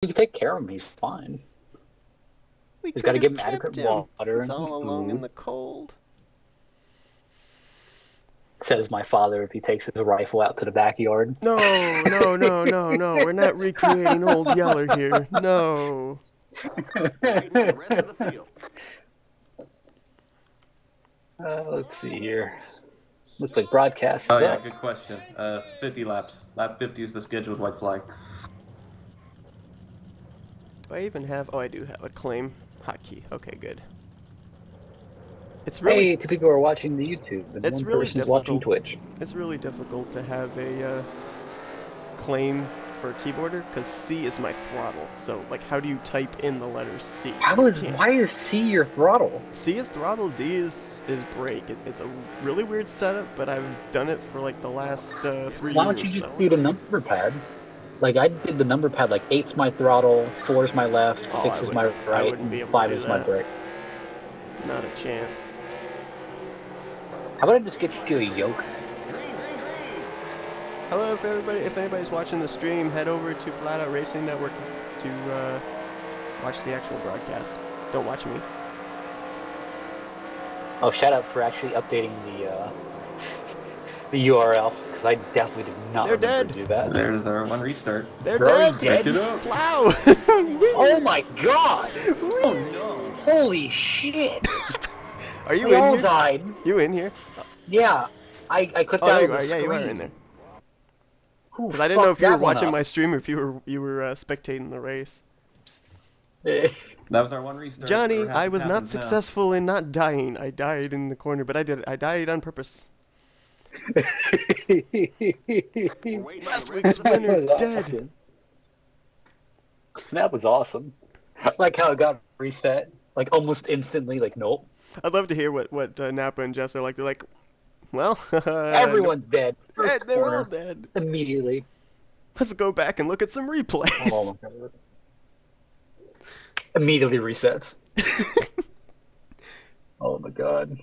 You can take care of him. He's fine. We Just could gotta have give him kept adequate him. water He's and some all alone in food. the cold. Says my father if he takes his rifle out to the backyard. No, no, no, no, no. We're not recreating old Yeller here. No. Let's see here. Looks like broadcast Oh is yeah, up. good question. 50 laps. Lap 50 is the scheduled white flag. Do I even have... Oh, I do have a claim hotkey. Okay, good. It's really... Hey, two people are watching the YouTube and It's one really person's watching difficult. Twitch. It's really difficult to have a claim for a keyboarder because C is my throttle. So, like, how do you type in the letter C? You can't. Why is C your throttle? C is throttle, D is brake. It's a really weird setup, but I've done it for like the last 3 Why don't you years. just So. do the number pad? Like I did the number pad, like 8's my throttle, 4's my left, Oh, 6 is my I right, wouldn't be and able to 5 do is my that. brake. Not a chance. How about I just get you a yoke? Hello, if anybody's watching the stream, head over to Flat Out Racing Network to watch the actual broadcast. Don't watch me. Oh, shout out for actually updating the URL because I definitely did not They're remember dead. to do that. There's our one restart. They're They're dead. already dead? Pick it up. Plow! Oh my god! Oh no! Holy shit! Are you We in all here? died. You in here? Yeah, I clicked Oh, out there of you the are. Yeah, screen. you are in there. Who Because I didn't know if fucked you were that one watching up? my stream or if you were spectating the race. That was our one restart. Johnny, Whatever I happens, was not happens now. successful in not dying. I died in the corner, but I died on purpose. Last week's That winner was dead. awesome. That was awesome. I like how it got reset, like almost instantly. Like, nope, I'd love to hear what Napa and Jess are like. They're like, well, everyone's dead. First they're all corner, dead. immediately. Let's go back and look at some replays. Oh my god. Immediately resets. Oh my god.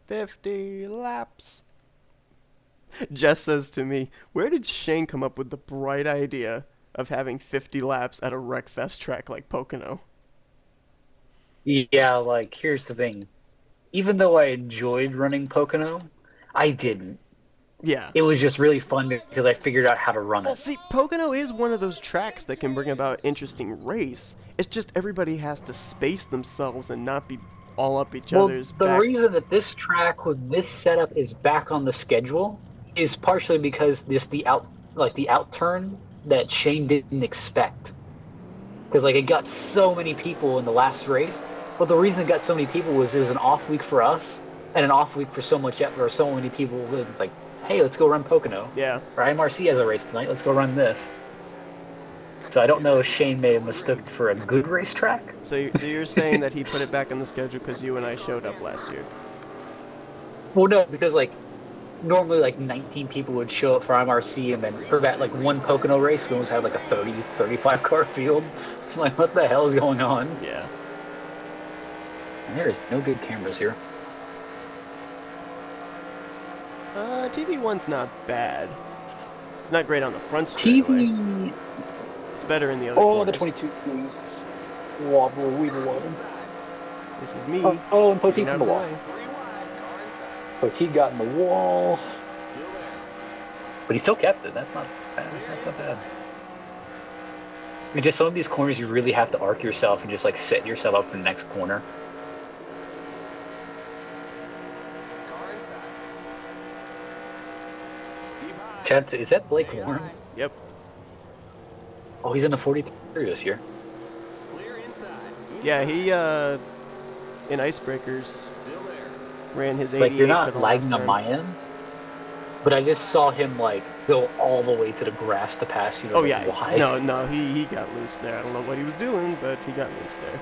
50 laps. Jess says to me, where did Shane come up with the bright idea of having 50 laps at a Wreckfest track like Pocono? Yeah, like here's the thing. Even though I enjoyed running Pocono, I didn't. Yeah. It was just really fun because I figured out how to run Well, it. see, Pocono is one of those tracks that can bring about interesting race. It's just everybody has to space themselves and not be all up each other's The back. reason that this track with this setup is back on the schedule is partially because the outturn that Shane didn't expect. Because like it got so many people in the last race, but the reason it got so many people was it was an off week for us and an off week for so many people. It's like, hey, let's go run Pocono. Yeah. Or IMRC has a race tonight. Let's go run this. So I don't know if Shane may have mistook it for a good racetrack. So you're saying that he put it back on the schedule because you and I showed up last year? Well, no, because like normally like 19 people would show up for IMRC, and then for that like one Pocono race, we almost had like a 30, 35 car field. It's like, what the hell is going on? Yeah. And there is no good cameras here. TV1's not bad. It's not great on the front straightaway. TV. It's better in the other Oh, corners. the 22 please. Wobble, weeble, wobble. This is me. Oh, and Poteet getting out in the of wall. way. Poteet got in the wall. But he still kept it. That's not bad. That's not bad. I mean, just some of these corners you really have to arc yourself and just like set yourself up for the next corner. Chat, is that Blake Warren? Yep. Oh, he's in the 43 this year. Yeah, he in Icebreakers ran his 88 Like, you're for not the lagging last on time. my end, but I just saw him like go all the way to the grass to pass you. Oh like, yeah. why? No, he got loose there. I don't know what he was doing, but he got loose there.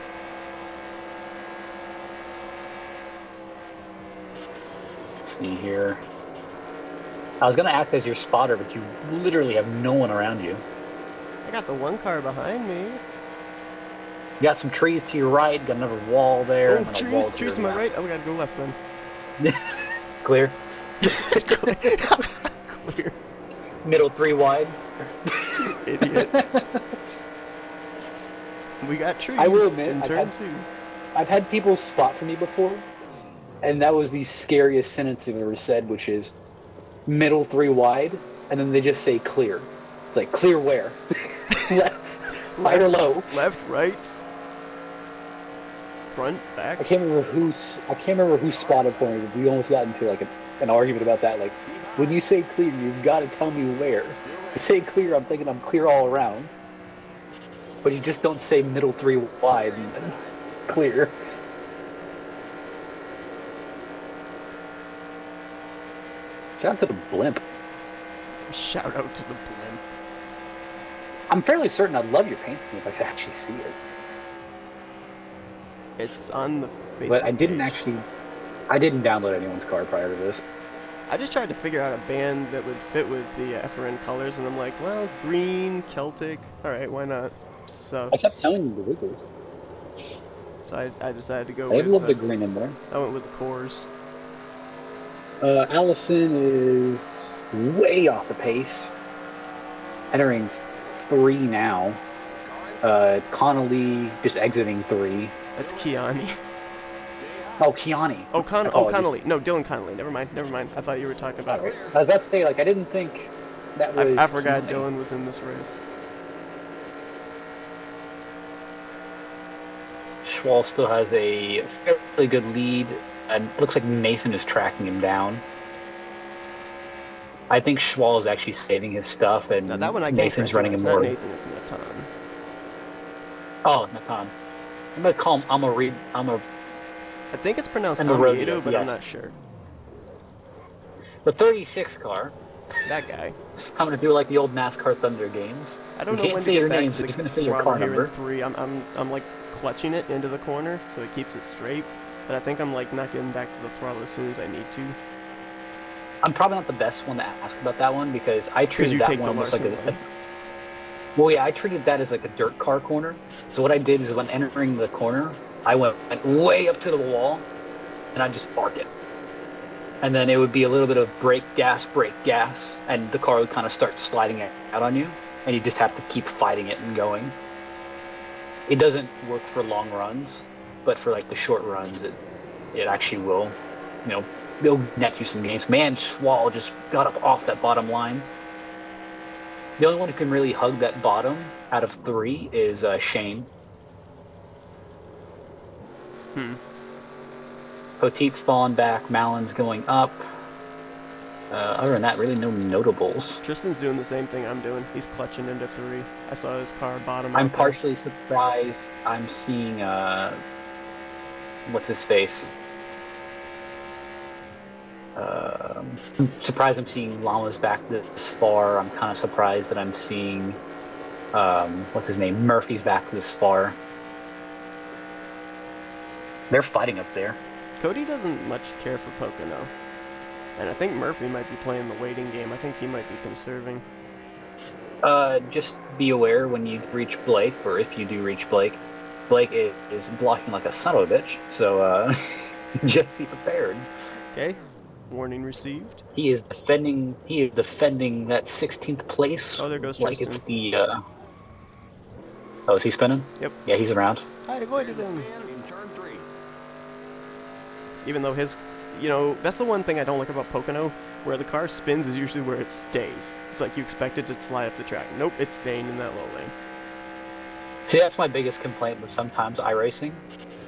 Let's see here. I was gonna act as your spotter, but you literally have no one around you. I got the one car behind me. You got some trees to your right, got another wall there. Oh, and then a wall trees to your my right. Oh, we gotta go left then. Clear. Clear. Middle 3 wide. Idiot. We got trees I will admit, in turn 2. I've had people spot for me before, and that was the scariest sentence I've ever said, which is middle 3 wide, and then they just say clear. It's like, clear where? High or low? Left, right, front, back. I can't remember who spotted for me, but we almost got into like an argument about that. Like, when you say clear, you've got to tell me where. You say clear, I'm thinking I'm clear all around. But you just don't say middle 3 wide and then clear. Shout out to the blimp. Shout out to the blimp. I'm fairly certain I'd love your painting if I could actually see it. It's on the Facebook But I didn't page. I didn't download anyone's car prior to this. I just tried to figure out a band that would fit with the FRN colors, and I'm like, well, green, Celtic, alright, why not? So I kept telling you the Wiggles. I decided to go They with... love the green in there. I went with the cores. Allison is way off the pace. Entering 3 now. Connolly just exiting 3. That's Kiani. Oh, Kiani. Connolly. No, Dylan Connolly. Never mind. I thought you were talking about... Right. I was about to say, like, I didn't think that was... I forgot Kiani. Dylan was in this race. Schwal still has a fairly good lead, and looks like Nathan is tracking him down. I think Schwal is actually saving his stuff, and Now that one I can't Nathan's running him recognize. more. Not Nathan, it's Natan. Oh, Nathan. I'm gonna call him I think it's pronounced And the Amiedo, rodeo, but yes. I'm not sure. the 36 car. That guy. I'm gonna do like the old NASCAR Thunder games. I don't You know can't when to say get your back names, to you're the just gonna say your throttle car here number. in 3. I'm like clutching it into the corner so it keeps it straight, but I think I'm like not getting back to the throttle as soon as I need to. I'm probably not the best one to ask about that one because I Because treated you that take the one almost like Larson a. one. Well, yeah, I treated that as like a dirt car corner. So what I did is when entering the corner, I went way up to the wall, and I just park it. And then it would be a little bit of brake, gas, and the car would kind of start sliding out on you, and you just have to keep fighting it and going. It doesn't work for long runs, but for like the short runs, it actually will, it'll net you some gains. Man, Schwal just got up off that bottom line. The only one who can really hug that bottom out of 3 is Shane. Poteet's falling back, Malin's going up. Other than that, really no notables. Tristan's doing the same thing I'm doing. He's clutching into 3. I saw his car bottom I'm out there. partially surprised I'm seeing, what's his face? I'm surprised I'm seeing Llamas back this far. I'm kind of surprised that I'm seeing, what's his name? Murphy's back this far. They're fighting up there. Cody doesn't much care for Pocono. And I think Murphy might be playing the waiting game. I think he might be conserving. Just be aware when you reach Blake, or if you do reach Blake, Blake is blocking like a son of a bitch, so just be prepared. Okay. Warning received. He is defending that 16th place. Oh, there goes like Tristan. it's the Oh, is he spinning? Yep. Yeah, he's around. I avoided him. Even though his, that's the one thing I don't like about Pocono, where the car spins is usually where it stays. It's like you expect it to slide up the track. Nope, it's staying in that low lane. See, that's my biggest complaint with sometimes iRacing,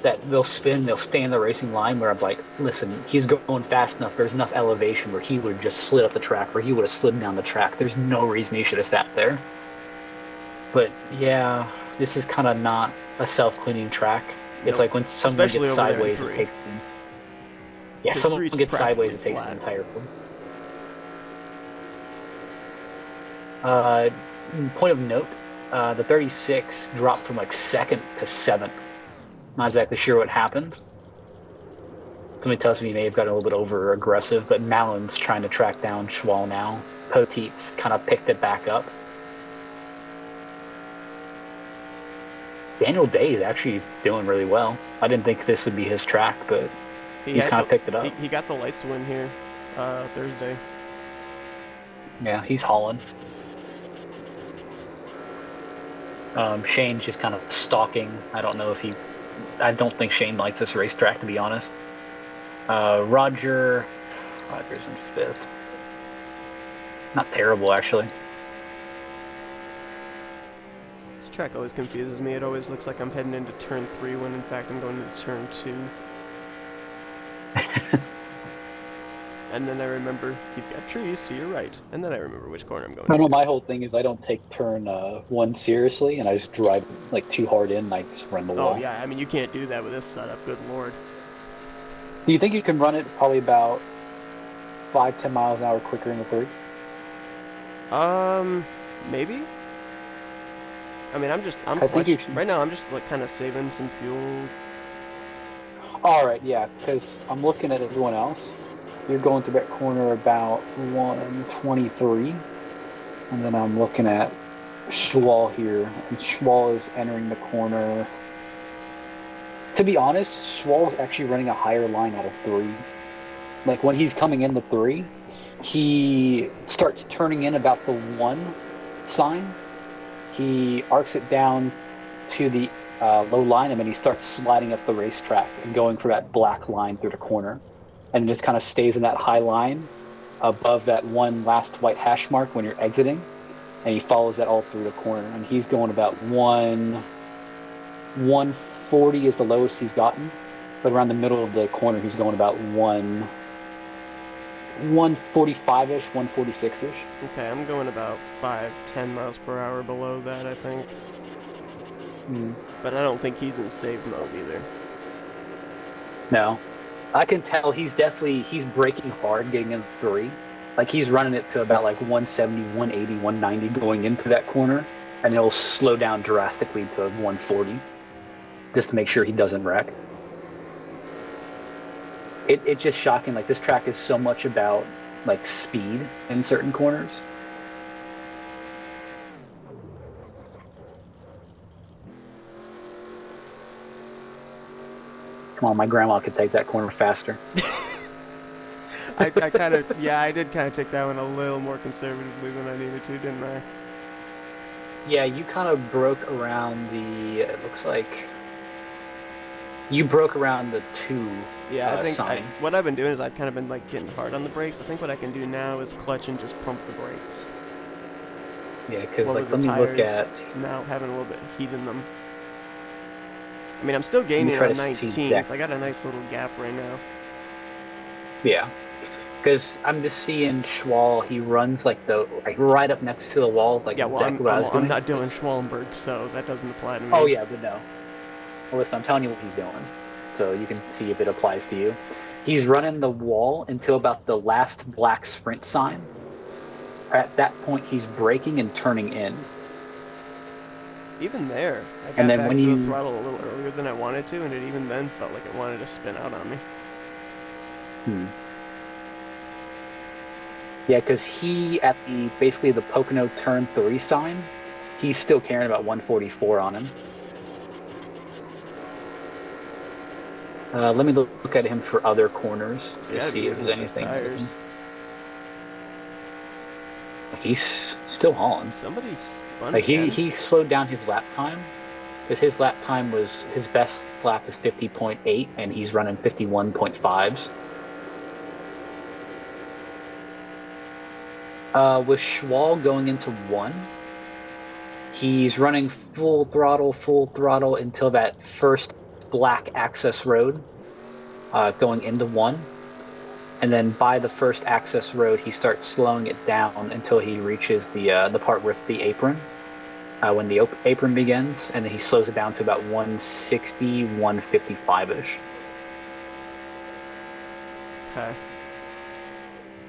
that they'll spin, they'll stay in the racing line where I'm like, listen, he's going fast enough, there's enough elevation where he would have just slid up the track, or he would have slid down the track. There's no reason he should have sat there. But yeah, this is kind of not a self-cleaning track. It's Nope. like when someone Especially gets over there in sideways, 3. it takes them. Yeah, Because someone 3's gets sideways, it practically takes the flat. entire field. Point of note, the 36 dropped from like 2nd to 7th. Not exactly sure what happened. Somebody tells me he may have gotten a little bit over aggressive, but Malin's trying to track down Schwal now. Poteet's kind of picked it back up. Daniel Day is actually doing really well. I didn't think this would be his track, but he's kind of picked it up. He got the lights win here Thursday. Yeah, he's hauling. Shane's just kind of stalking. I don't know if he. I don't think Shane likes this racetrack, to be honest. Roger's in fifth. Not terrible, actually. This track always confuses me. It always looks like I'm heading into turn 3 when in fact I'm going into turn 2. And then I remember you've got trees to your right. And then I remember which corner I'm going I know into. my whole thing is I don't take turn 1 seriously, and I just drive like too hard in, and I just run the wall. Oh yeah, I mean you can't do that with this setup, good lord. Do you think you can run it probably about 5-10 miles an hour quicker in the 3? Maybe? I mean I'm I think you clutch. should. Right now I'm just like kind of saving some fuel. Alright, yeah, because I'm looking at everyone else. You're going through that corner about 123, and then I'm looking at Schwal here, and Schwal is entering the corner. To be honest, Schwal is actually running a higher line out of 3. Like when he's coming in the 3, he starts turning in about the 1 sign. He arcs it down to the low line, and then he starts sliding up the racetrack and going for that black line through the corner, and just kind of stays in that high line above that one last white hash mark when you're exiting, and he follows that all through the corner. And he's going about 140 is the lowest he's gotten, but around the middle of the corner he's going about 145-ish, 146-ish. Okay, I'm going about 5-10 miles per hour below that, I think. But I don't think he's in save mode either. No, I can tell he's braking hard getting in 3. Like he's running it to about like 170, 180, 190 going into that corner, and it'll slow down drastically to 140 just to make sure he doesn't wreck. It's just shocking. Like this track is so much about like speed in certain corners. Come on, my grandma could take that corner faster. I kind of, yeah, I did kind of take that one a little more conservatively than I needed to, didn't I? Yeah, you kind of broke around the. It looks like you broke around the 2. Yeah, I think sign. what I've been doing is I've kind of been like getting hard on the brakes. I think what I can do now is clutch and just pump the brakes. Yeah, because Well, like with let the me look tires at. now having a little bit of heat in them. I mean, I'm still gaining try on to see 19th. exact- I got a nice little gap right now. Yeah, because I'm just seeing Schwal. He runs like right up next to the wall, like Yeah, well, exactly what I was I'm doing. not Dylan Schwallenberg, so that doesn't apply to me. Oh yeah, but no. Well, listen, I'm telling you what he's doing, so you can see if it applies to you. He's running the wall until about the last black sprint sign. At that point, he's braking and turning in. Even there, I got And then back when to you the throttle a little earlier than I wanted to, and it even then felt like it wanted to spin out on me. Yeah, because he at basically the Pocono turn 3 sign, he's still carrying about 144 on him. Let me look at him for other corners He's to gotta see be if using there's those anything. tires. He's still hauling. Somebody spun Like again. he slowed down his lap time because his lap time was his best lap is 50.8 and he's running 51.5s. With Schwal going into 1, he's running full throttle until that first black access road, going into 1. And then by the first access road, he starts slowing it down until he reaches the part with the apron, when the apron begins, and then he slows it down to about 160, 155-ish. Okay.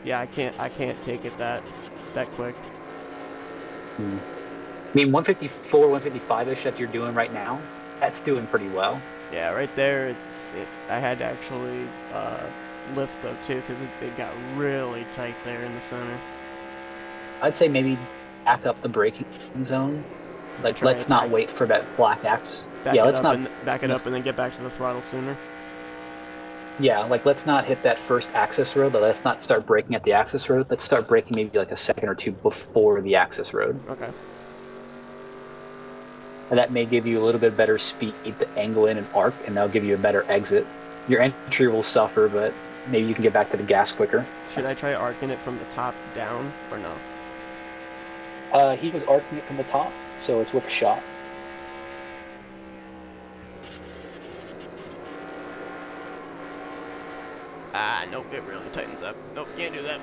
Yeah, I can't take it that quick. I mean, 154, 155-ish that you're doing right now, that's doing pretty well. Yeah, right there, I had to actually lift though too, because it got really tight there in the center. I'd say maybe back up the braking zone. Like, let's not wait for that black axe. Back it up and then get back to the throttle sooner. Yeah, like let's not hit that first access road. Let's not start braking at the access road. Let's start braking maybe like a second or two before the access road. Okay. And that may give you a little bit better speed to angle in and arc, and that'll give you a better exit. Your entry will suffer, but maybe you can get back to the gas quicker. Should I try arcing it from the top down or no? He was arcing it from the top, so it's worth a shot. Ah, nope, it really tightens up. Nope, can't do that.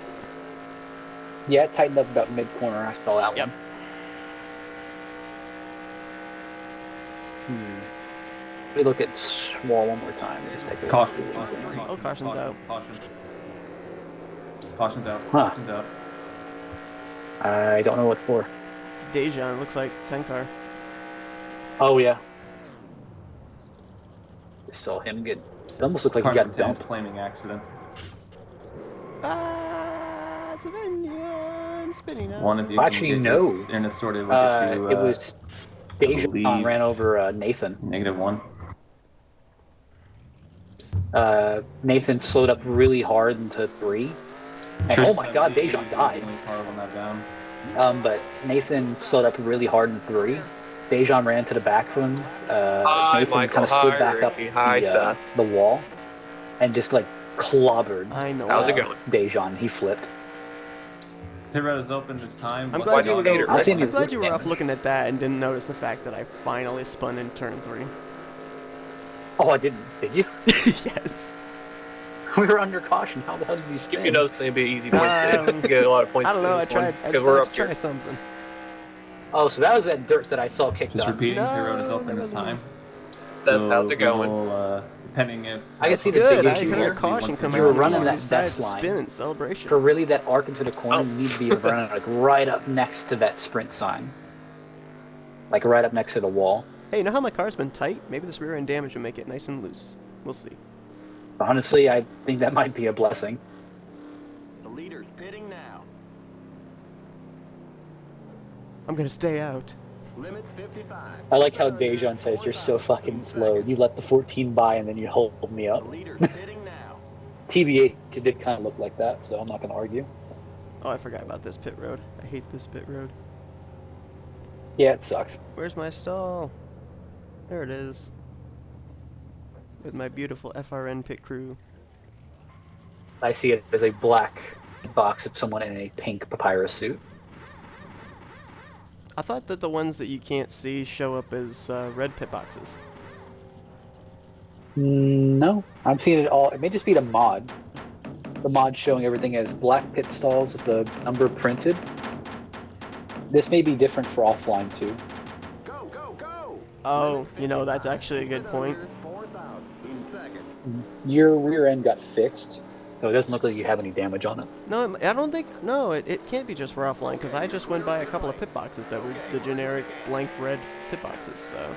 Yeah, it tightened up about mid-corner. I saw that Yep. one. Let me look at Swall one more time. Just take a look. Caution. Oh, caution's out. Caution's out. Huh. Caution's out. I don't know what for. Dejan, looks like 10 car. Oh, yeah. I saw him get... It almost looked like he got dumped. Claiming accident. Ah, Savannah, I'm spinning out. One of you. Actually, no. And it sort of looked It was Dejan ran over Nathan. -1. Nathan slowed up really hard into 3. And oh my god, Dejan died. But Nathan slowed up really hard in 3. Dejan ran to the back of him. Nathan kind of slid back up the wall and just like clobbered. I know. How's it going? Dejan, he flipped. Pit road is open this time. I'm glad you were Damn off it. looking at that and didn't notice the fact that I finally spun in turn 3. Oh, I didn't. Did you? Yes. We were under caution. How the hell did you Keep spin? your nose going to be easy points. You get a lot of points. I don't know. I tried. I because we're decided up to try here. something. Oh, so that was that dirt that I saw kicked Just up. repeating, No, pit road is no, open no, this no. time. How's it going? We'll, depending if I can see the Good. big I issue heard here. a caution come You were out. running and that decided best to line. spin in celebration. For really that arc into the corner, you need to be running like right up next to that sprint sign. Like right up next to the wall. Hey, you know how my car's been tight? Maybe this rear end damage will make it nice and loose. We'll see. Honestly, I think that might be a blessing. The leader's pitting now. I'm gonna stay out. Limit 55. I like how Dejan says you're so fucking slow. You let the 14 by and then you hold me The up. leader's pitting now. TBH, it did kind of look like that, so I'm not going to argue. Oh, I forgot about this pit road. I hate this pit road. Yeah, it sucks. Where's my stall? There it is. With my beautiful FRN pit crew. I see it as a black box of someone in a pink papyrus suit. I thought that the ones that you can't see show up as red pit boxes. No, I'm seeing it all. It may just be the mod. The mod showing everything as black pit stalls with the number printed. This may be different for offline too. Go, go, go! Oh, you know, that's actually a good point. Fourth out in second. Your rear end got fixed, so it doesn't look like you have any damage on it. No, I don't think. No, it can't be just for offline because I just went by a couple of pit boxes that were the generic blank red pit boxes. So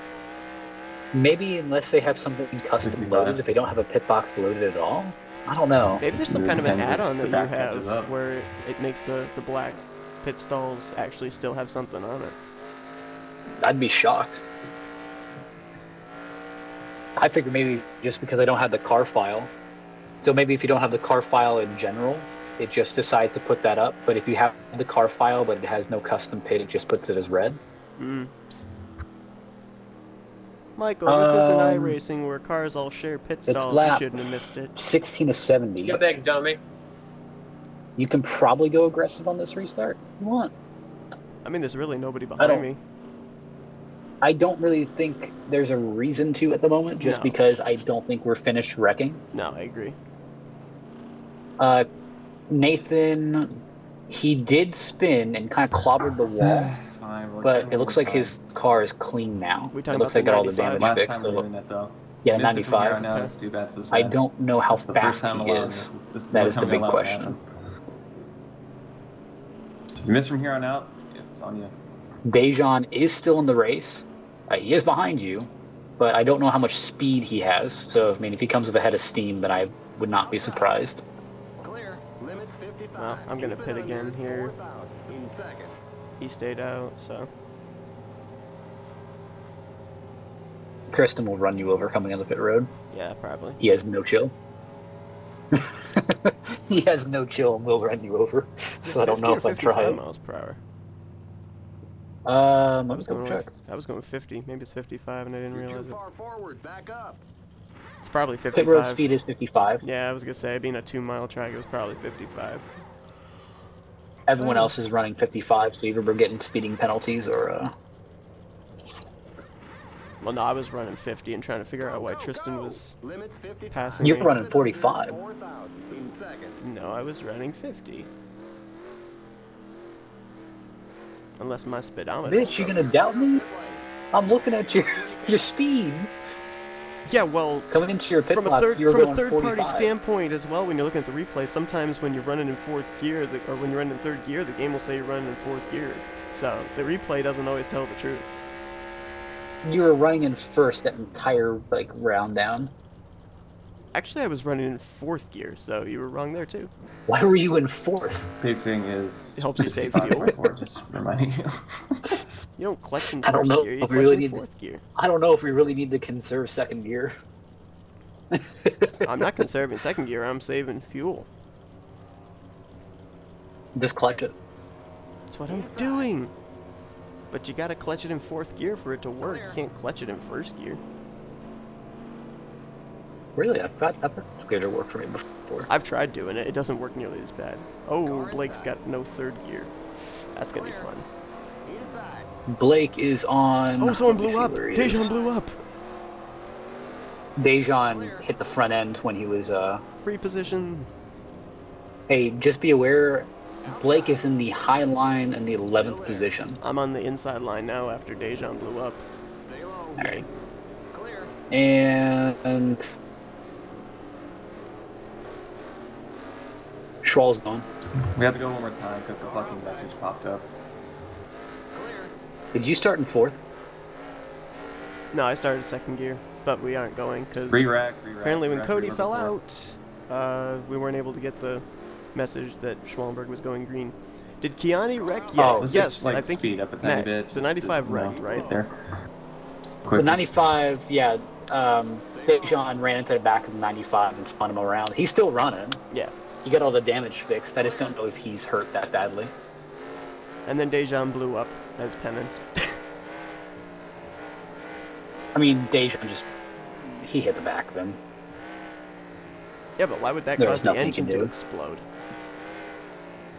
Maybe unless they have something custom 55. loaded, if they don't have a pit box loaded at all. I don't know. maybe there's some kind of an Depends if add-on the that you back catches have up. where it makes the black pit stalls actually still have something on it. I'd be shocked. I figure maybe just because I don't have the car file. So maybe if you don't have the car file in general, it just decides to put that up. But if you have the car file but it has no custom pit, it just puts it as red. Hmm. Michael, this isn't Um, iRacing where cars all share pit stalls. You lap shouldn't have missed it. 16 to 70. Get back, dummy. You can probably go aggressive on this restart if you want. I mean, there's really nobody don't- behind me. I don't really think there's a reason to at the moment, just No. because I don't think we're finished wrecking. No, I agree. Nathan, he did spin and kind of clobbered the wall, Fine, we'll but extend it looks like time. his car is clean now. We It talking looks about like the got all the 95? damage Last fixed. time so- we were doing that though. Yeah, Missed it from here 95. on out, Okay. it's too bad. So I don't know how That's the first fast time he allowed. is. This is That is time the we big allowed it question. happen. If you miss from here on out, it's on you. Dejan is still in the race. He is behind you, but I don't know how much speed he has. So, I mean, if he comes with a head of steam, then I would not be surprised. Clear. Limit 55. Well, I'm gonna Keep pit it again under. here. Fourth out in second. He stayed out, so. Kristen will run you over coming on the pit road. Yeah, probably. He has no chill. He has no chill and will run you over. Is it So I don't 50 know or if I'd 55 try it. miles per hour. I Let me was double going check. I was going 50. Maybe it's 55 and I didn't You're realize too it. far forward. Back up. It's probably Pit road 55. speed is 55. Yeah, I was gonna say, being a 2-mile track, it was probably 55. Everyone Oh. else is running 55, so either we're getting speeding penalties or Well, no, I was running 50 and trying to figure out why Go, Tristan go. was Limit 55. passing you're me. running 45. 4,000 in second. No, I was running 50. Unless my speedometer. Bitch, you gonna doubt me? I'm looking at your speed. Yeah, well, Coming into your pit from a lap, third you were from a going third party 45. standpoint as well, when you're looking at the replay, sometimes when you're running in fourth gear, or when you're running in third gear, the game will say you're running in fourth gear. So the replay doesn't always tell the truth. You were running in first that entire like round down. Actually, I was running in fourth gear, so you were wrong there too. Why were you in fourth? Pacing is It helps you save 55.4, just reminding you. You don't clutch in I don't first know gear, you if we clutch really in need. fourth gear. I don't know if we really need to conserve second gear. I'm not conserving second gear, I'm saving fuel. Just clutch it. That's what I'm doing. But you gotta clutch it in fourth gear for it to work. You can't clutch it in first gear. Really, I've clear to work for me before. I've tried doing it. It doesn't work nearly as bad. Oh, Blake's got no third gear. That's gonna be fun. Inside. Blake is on. Oh, someone let me blew see up. where he Dejan is. blew up. Dejan hit the front end when he was. Free position. Hey, just be aware. Blake is in the high line in the 11th position. I'm on the inside line now after Dejan blew up. Stay low. Yay. Clear. And Schwal's gone. We have to go one more time because the fucking message popped up. Clear. Did you start in fourth? No, I started second gear, but we aren't going because Re-rack. apparently when Cody fell out, we weren't able to get the message that Schwallenberg was going green. Did Kiani wreck? Yeah, Oh, Let's yes, just, like, I think speed up a tiny Matt, bit. the just 95 to, wrecked, right? There. The Quick. 95, yeah. Dejan ran into the back of the 95 and spun him around. He's still running. Yeah. He got all the damage fixed. I just don't know if he's hurt that badly. And then Dejan blew up as penance. I mean, Dejan he hit the back then. Yeah, but why would that There cause was the nothing he engine could to do. explode?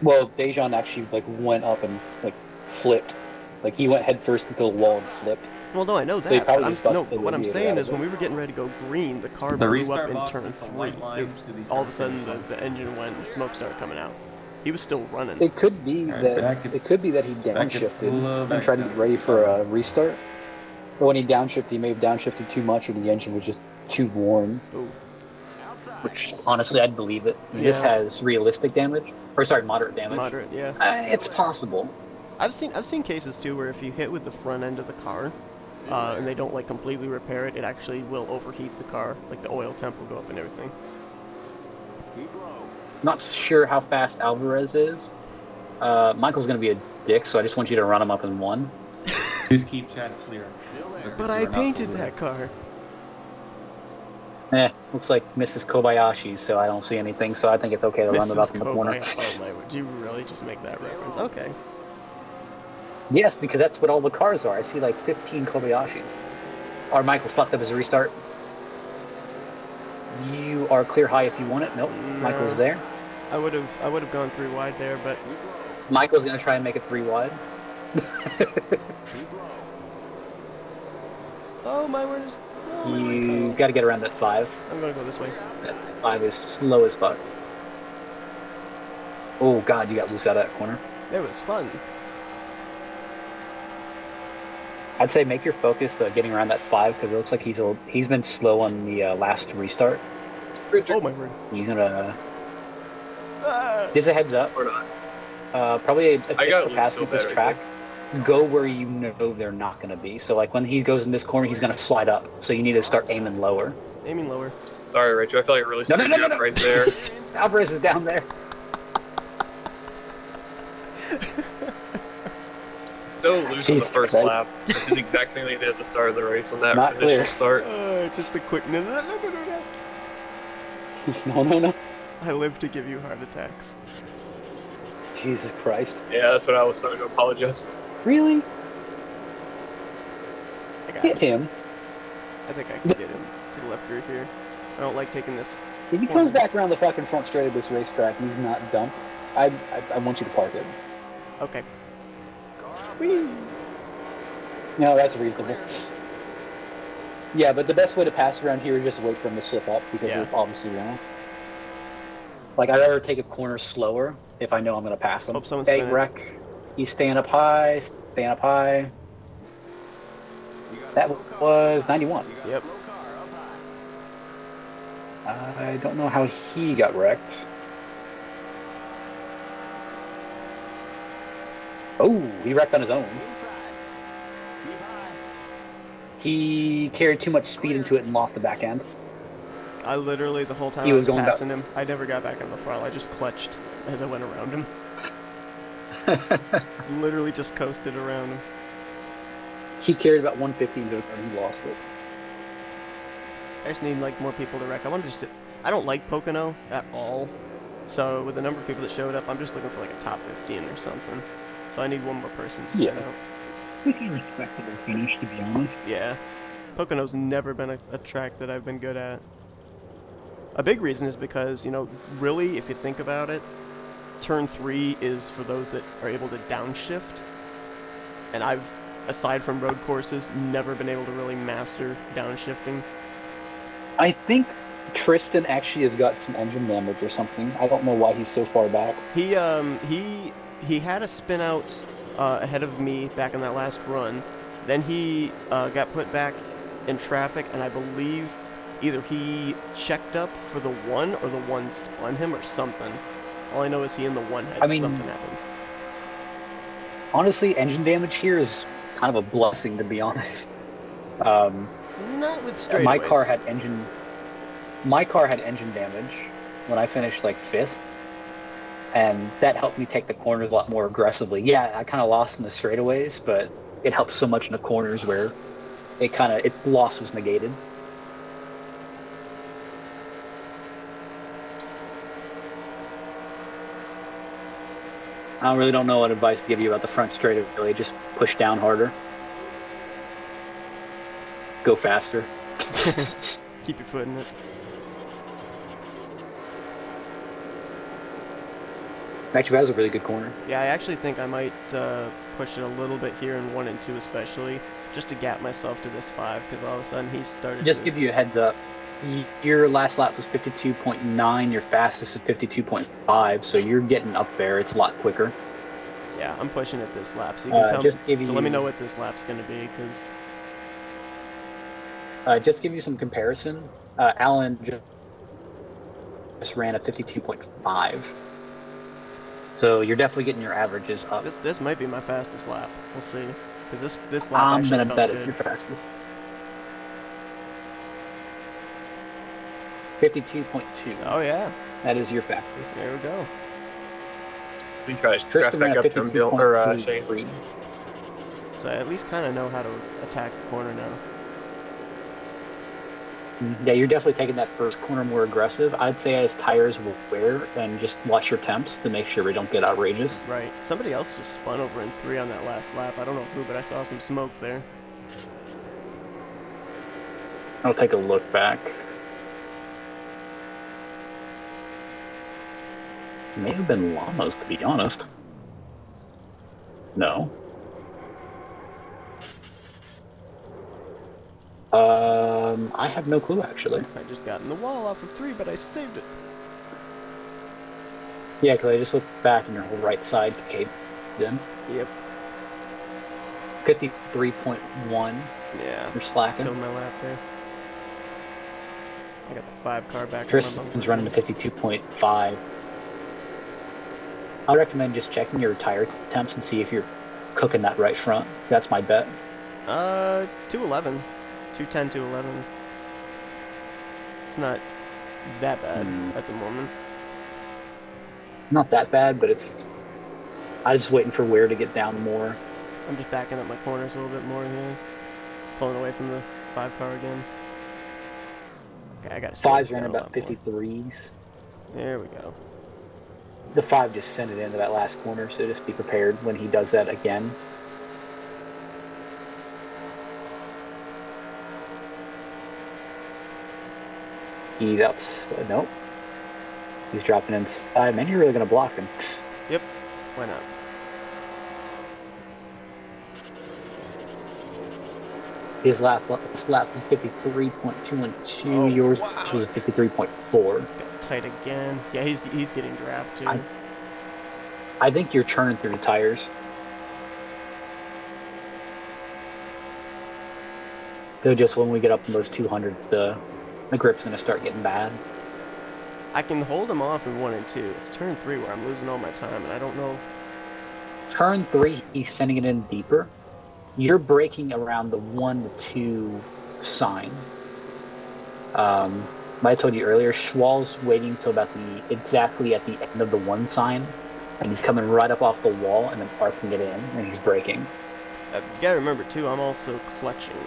Well, Dejan actually like went up and like flipped. Like he went head first into the wall and flipped. Well, no, I know They that. probably But just busted the what I'm radiator saying out is of when it. we were getting ready to go green, the car The blew up restart in box turn is the 3. white line to the All of a start sudden, finish line. the engine went and smoke started coming out. He was still running. It could be Alright, that back it could be that he back gets downshifted slow, and back tried to down get ready slow. for a restart. But when he downshifted, he may have downshifted too much, or the engine was just too worn. Ooh. Outside. Which honestly, I'd believe it. This Yeah. has realistic damage, or sorry, moderate damage. Moderate, yeah. It's possible. I've seen cases too where if you hit with the front end of the car, and they don't like completely repair it, it actually will overheat the car. Like the oil temp will go up and everything. Keep low. Not sure how fast Alvarez is. Michael's going to be a dick, so I just want you to run him up in one. Just keep Chad clear. Still there. But I painted that car. Looks like Mrs. Kobayashi's, so I don't see anything, so I think it's okay to run it Mrs. up in the corner. Kobayashi. Oh my, would you really just make that reference? Okay. Yes, because that's what all the cars are. I see like 15 Kobayashis. Or Michael fucked up his restart. You are clear high if you want it. Nope, Michael's there. I would have gone 3 wide there, but Keep low. Michael's going to try and make it 3 wide. Keep low. oh my word! Oh my You God. got to get around that 5. I'm gonna go this way. That 5 is slow as fuck. Oh god, you got loose out of that corner. It was fun. I'd say make your focus getting around that 5 because it looks like he's been slow on the last restart. Oh my word! He's gonna Ah. just a heads up. Or not. Probably a I got for passing so at this bad right track. Go where you know they're not gonna be. So like when he goes in this corner, he's gonna slide up. So you need to start aiming lower. Aiming lower. Sorry, Rachel. I feel like I really No, no, screwed no, you no, up no. right there. Alvarez is down there. So loose on the Jesus first Christ. lap. It's the exact thing they did at the start of the race on that Not initial clear. start. Just a quick. No. No. I live to give you heart attacks. Jesus Christ. Yeah, that's what I was starting to apologize. Really? got Hit him. him. I think I can get him to the left rear here. I don't like taking this. If he comes back around the fucking front straight of this racetrack, he's not dumped. I want you to park it. Okay. Car out Whee! No, that's reasonable. Yeah, but the best way to pass around here is just wait for him to slip up because Yeah. you're obviously wrong. Like, I'd rather take a corner slower if I know I'm going to pass him. Hope someone's Hey, spinning. Wreck. He's staying up high, staying up high. You got a That low car was up high. 91. You got Yep. a low car up high. I don't know how he got wrecked. Oh, he wrecked on his own. Inside. Keep high. He carried too much speed into it and lost the back end. I literally, the whole time He I was was going passing him, I never got back on the throttle. I just clutched as I went around him. Literally just coasted around him. He carried about 150 into it and he lost it. I just need like more people to wreck. I wanted to. I don't like Pocono at all. So with the number of people that showed up, I'm just looking for like a top 15 or something. So I need one more person to stand Yeah. out. This is a respectable finish, to be honest. Yeah. Pocono's never been a track that I've been good at. A big reason is because, you know, really, if you think about it, turn 3 is for those that are able to downshift. And I've, aside from road courses, never been able to really master downshifting. I think Tristan actually has got some engine damage or something. I don't know why he's so far back. He had a spin out ahead of me back in that last run. Then he got put back in traffic, and I believe either he checked up for the one or the one spun him or something. All I know is he and the one had I mean, something happen. Honestly, engine damage here is kind of a blessing, to be honest. Not with straightaways. My car had engine damage when I finished like 5th, and that helped me take the corners a lot more aggressively. Yeah, I kind of lost in the straightaways, but it helped so much in the corners where its loss was negated. I really don't know what advice to give you about the front straightaway. Just push down harder. Go faster. Keep your foot in it. Actually, that was a really good corner. Yeah, I actually think I might push it a little bit here in 1 and 2 especially, just to gap myself to this 5, because all of a sudden he started Just to... give you a heads up. Your last lap was 52.9, your fastest is 52.5, so you're getting up there. It's a lot quicker. Yeah, I'm pushing it this lap, so you can tell me. Just give So let me you- know what this lap's going to be, because... Just give you some comparison. Alan just ran a 52.5. So you're definitely getting your averages up. This might be my fastest lap. We'll see. Because this lap I'm actually gonna felt bet good. it's your fastest. 52.2. Oh yeah, That is your fastest. there we go. We try to Tristan draft ran back a up to him, Bill, or Shane. 52.3. So I at least kind of know how to attack the corner now. Yeah, you're definitely taking that first corner more aggressive. I'd say as tires will wear, and just watch your temps to make sure we don't get outrageous. Right. Somebody else just spun over in 3 on that last lap. I don't know who, but I saw some smoke there. I'll take a look back. May have been llamas, to be honest. No. I have no clue, actually. I just got in the wall off of 3, but I saved it. Yeah, because I just looked back and your whole right side caved in. Yep. 53.1. Yeah. You're slacking. Killed my lap there. I got the 5 car back. on my Tristan's bumper. running to 52.5. I recommend just checking your tire temps and see if you're cooking that right front. That's my bet. 211. 210, 211. It's not that bad at the moment. Not that bad, but it's... I'm just waiting for wear to get down more. I'm just backing up my corners a little bit more here. Pulling away from the 5 car again. Okay, I gotta slow Fives this are in down a about lot more. 53s. There we go. The 5 just sent it into that last corner, so just be prepared when he does that again. He's out. Nope. He's dropping inside. Man, you're really gonna block him. Yep. Why not? His lap was 53.212. Oh, Yours wow. was 53.4. Got tight again. Yeah, he's getting draft too. I think you're churning through the tires. So just when we get up in those 200s, the grip's gonna start getting bad. I can hold him off in 1 and 2. It's turn 3 where I'm losing all my time, and I don't know. Turn 3, he's sending it in deeper. You're braking around the 1 to 2 sign. I told you earlier, Schwal's waiting till about exactly at the end of the 1 sign, and he's coming right up off the wall and then arcing it in, and he's braking. You gotta remember too, I'm also clutching.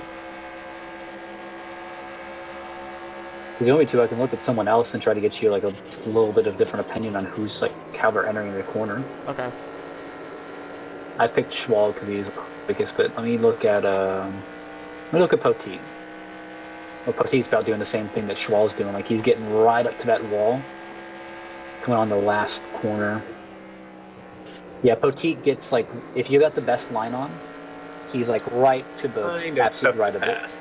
If you want me to, I can look at someone else and try to get you like a little bit of different opinion on who's like how they're entering the corner. Okay. I picked Schwal because he's the quickest, but let me look at Poteet. Well, Poteet's about doing the same thing that Schwal's doing. Like he's getting right up to that wall, coming on the last corner. Yeah, Poteet gets like if you got the best line on, he's like right to the absolute right of it.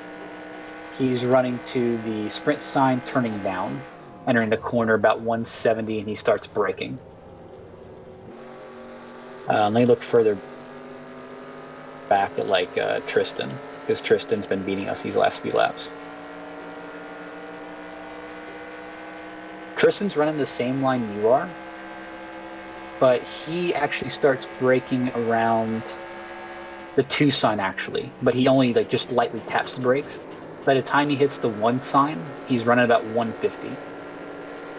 He's running to the sprint sign, turning down, entering the corner about 170, and he starts braking. Let me look further back at like Tristan, because Tristan's been beating us these last few laps. Tristan's running the same line you are, but he actually starts braking around the 2 sign actually, but he only like just lightly taps the brakes. By the time he hits the 1 sign, he's running about 150,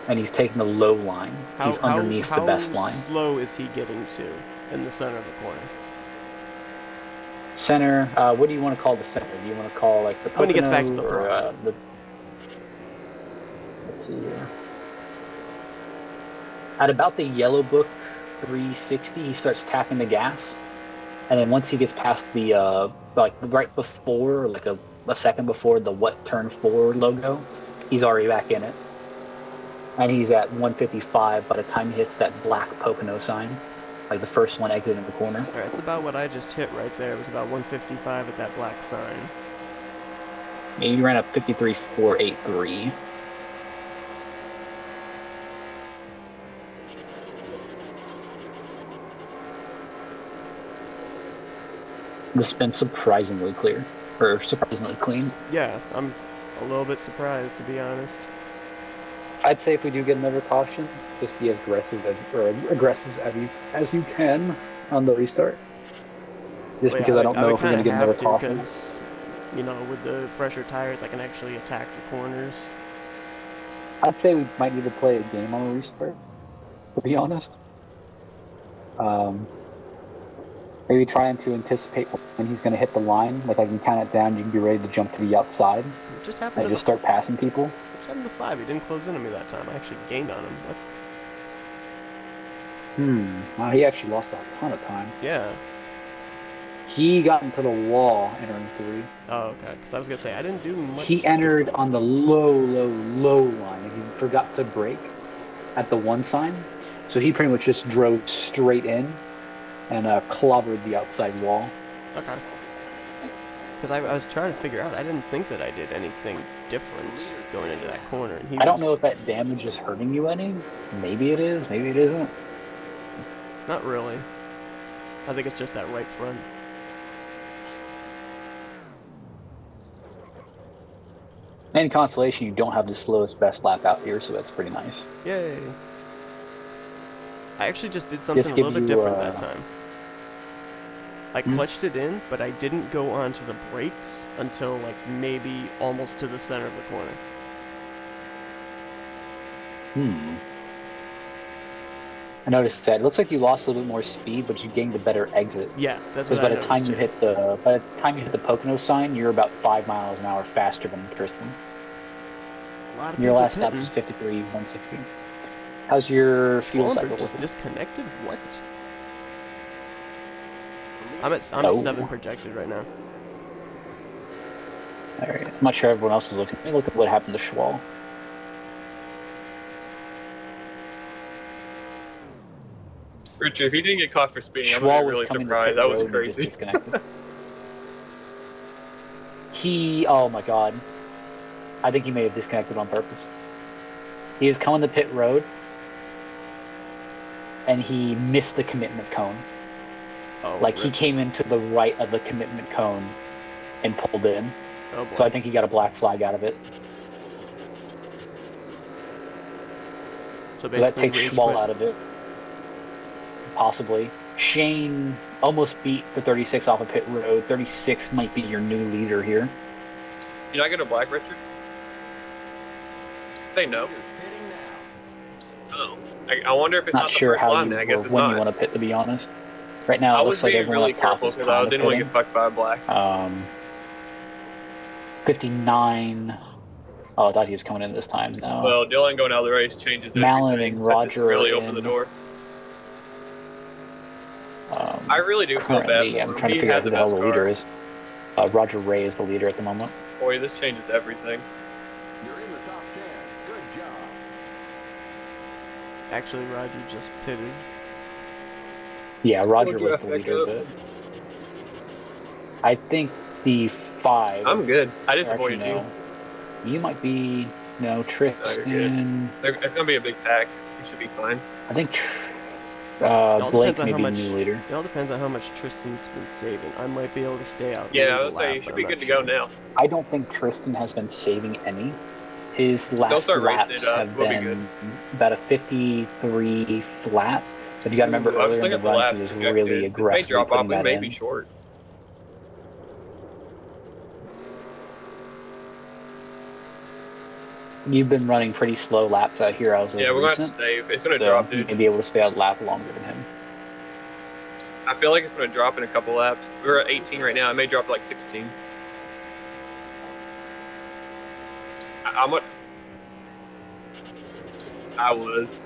and he's taking the low line. He's underneath the best line. How slow is he getting to in the center of the corner? Center, what do you want to call the center? Do you want to call like the Pocono, when he gets back to the throttle? Let's see here. At about the yellow book 360, he starts tapping the gas, and then once he gets past the like right before, like a second before the what turn forward logo, he's already back in it, and he's at 155 by the time he hits that black Pocono sign, like the first one exiting the corner. All right, it's about what I just hit right there. It was about 155 at that black sign. Yeah, you ran up 53.483. This has been surprisingly clear, or surprisingly clean. Yeah, I'm a little bit surprised, to be honest. I'd say if we do get another caution, just be as aggressive as you can on the restart. Just Well, because yeah, I don't know if we're going to get another caution. Because, you know, with the fresher tires, I can actually attack the corners. I'd say we might need to play a game on a restart, to be honest. Maybe trying to anticipate when he's going to hit the line. Like I can count it down, you can be ready to jump to the outside. It just happened and just start passing people. It happened to 5. He didn't close in on me that time. I actually gained on him. Wow, he actually lost a ton of time. Yeah. He got into the wall entering 3. Oh, okay. Because I was going to say, I didn't do much. He entered on the low line, and he forgot to brake at the 1 sign. So he pretty much just drove straight in and clobbered the outside wall. Okay. Because I was trying to figure out, I didn't think that I did anything different going into that corner. And I don't know if that damage is hurting you any. Maybe it is, maybe it isn't. Not really. I think it's just that right front. In consolation, you don't have the slowest best lap out here, so that's pretty nice. Yay. I actually just did something a little bit different that time. I clutched it in, but I didn't go onto the brakes until like maybe almost to the center of the corner. I noticed that. It looks like you lost a little bit more speed, but you gained a better exit. Yeah, that's what Because I by the time you hit the Pocono sign, you're about 5 miles an hour faster than Tristan. A lot of Your people last stop pitting. was 53.160. How's your fuel cycle? Just looking? disconnected? What? I'm at 7 projected right now. Alright, I'm not sure everyone else is looking. Let me look at what happened to Schwal. Richard, if you didn't get caught for speeding, I'm Schwal gonna be was really coming to surprised. pit That was road and just crazy. disconnected. Oh my god. I think he may have disconnected on purpose. He was coming to pit road, and he missed the commitment cone. Oh, Like, he rip. came into the right of the commitment cone and pulled in. Oh boy. So I think he got a black flag out of it. So So that basically, takes rage Schwal quit. out of it. Possibly. Shane almost beat the 36 off of pit road. 36 might be your new leader here. You not get a black, Richard? Say no. Leaders pitting now. Oh. I wonder if it's Not not the sure first how line. you then. I or guess it's when not. you want to pit, to be honest. Right now, I it was looks like being everyone really up top careful is because I kind of didn't want to pitting. get fucked by a black. 59. Oh, I thought he was coming in this time. No. Well, Dylan going out of the race changes Malin everything. and That just Roger really are opened the in. door. I really do feel bad Currently, for I'm him. trying to He figure out had who the the hell best the leader car. is. Roger Ray is the leader at the moment. Boy, this changes everything. You're in the top 10. Good job. Actually, Roger just pitted. Yeah, Roger Would was you the back leader, up? but I think the 5. I'm good. I or disappointed actually, you. no. You might be Tristan. It's gonna be a big pack. You should be fine. I think all Blake depends on may how be much. the new leader. It all depends on how much Tristan's been saving. I might be able to stay out. Yeah, and I lead would the say lap, you but should I'm be not good to sure. go now. I don't think Tristan has been saving any. His last start laps racing it up. have We'll be been good. about a 53 flat. But you got to remember Ooh, I was earlier in looking the at the run, lap he was projected. really This may aggressively drop off. putting We that may in. be short. You've been running pretty slow laps out here as of Yeah, we're gonna have to recent. save. It's gonna So drop, you dude. may be able to stay out lap longer than him. I feel like it's gonna drop in a couple laps. We're at 18 right now. It may drop to like 16. I'm what? I was.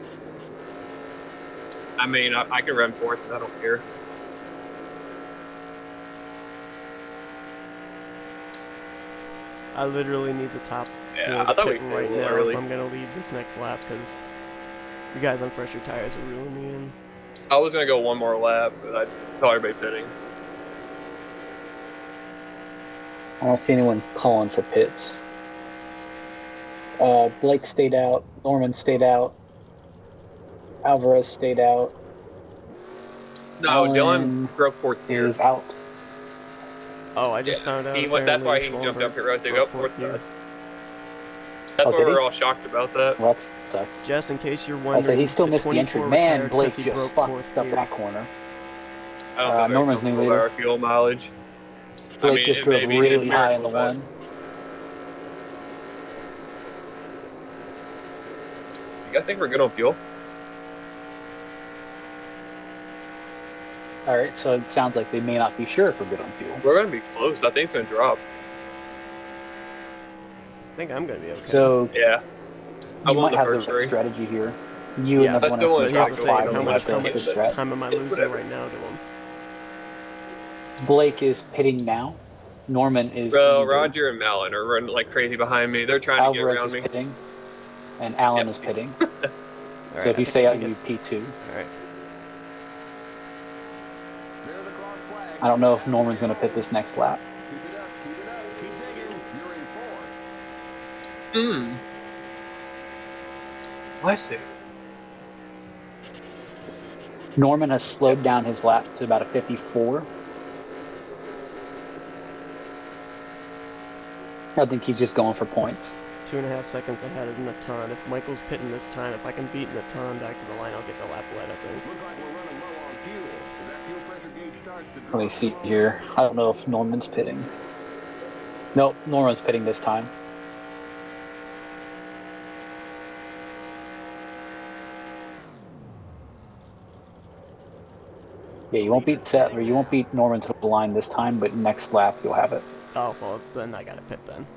I mean, I can run fourth. I don't care. I literally need the top Yeah, four I thought to we pit did a right little now early. if I'm gonna lead this next lap because you guys on fresher tires are reeling me in. I was gonna go one more lap, but I saw everybody pitting. I don't see anyone calling for pits. Blake stayed out. Norman stayed out. Alvarez stayed out. No, Alan Dylan broke fourth gear. is out. Oh, I just Yeah, found out. he went. That's why he apparently jumped up Schwallenberg here. I was like, broke oh, fourth gear. gear. That's Oh, why did he? we're all shocked about that. Well, that sucks. Just in case you're I wondering, said he still missed the 24 entry. Man, retired Blake 'cause he just broke fucked fourth up gear. that corner. I don't think Norman's new leader. our fuel mileage. Blake I mean, just it drove maybe really did high in the miracle, but- one. I think we're good on fuel. Alright, so it sounds like they may not be sure if we're good on fuel. We're gonna be close. I think it's gonna drop. I think I'm gonna be okay. So Yeah. I you won might the have the first right three. strategy here. You Yeah, and I everyone still else wanna in But the here's top the talk thing: five how will much have the good strat. time am I losing Whatever. right now to him? Blake is pitting now. Norman is Bro, leader. Roger and Malin are running like crazy behind me. They're trying to Alvarez get is around me. pitting. And Alan Yeah. is pitting. All So right, if you I stay think I out, can you get- P2. All right. Clear the cross flag. I don't know if Norman's going to pit this next lap. Keep it up. Keep it up. Keep digging. You're in fourth. I see. Norman has slowed down his lap to about a 54. I think he's just going for points. 2.5 seconds ahead of Natan. If Michael's pitting this time, if I can beat Natan back to the line, I'll get the lap led, I think. Looks like we're running low on fuel. As that fuel pressure gauge starts to drop Let me see below here. I don't know if Norman's pitting. Nope, Norman's pitting this time. Yeah, you won't beat Seth, or you won't beat Norman to the line this time, but next lap you'll have it. Oh, well, then I gotta pit then.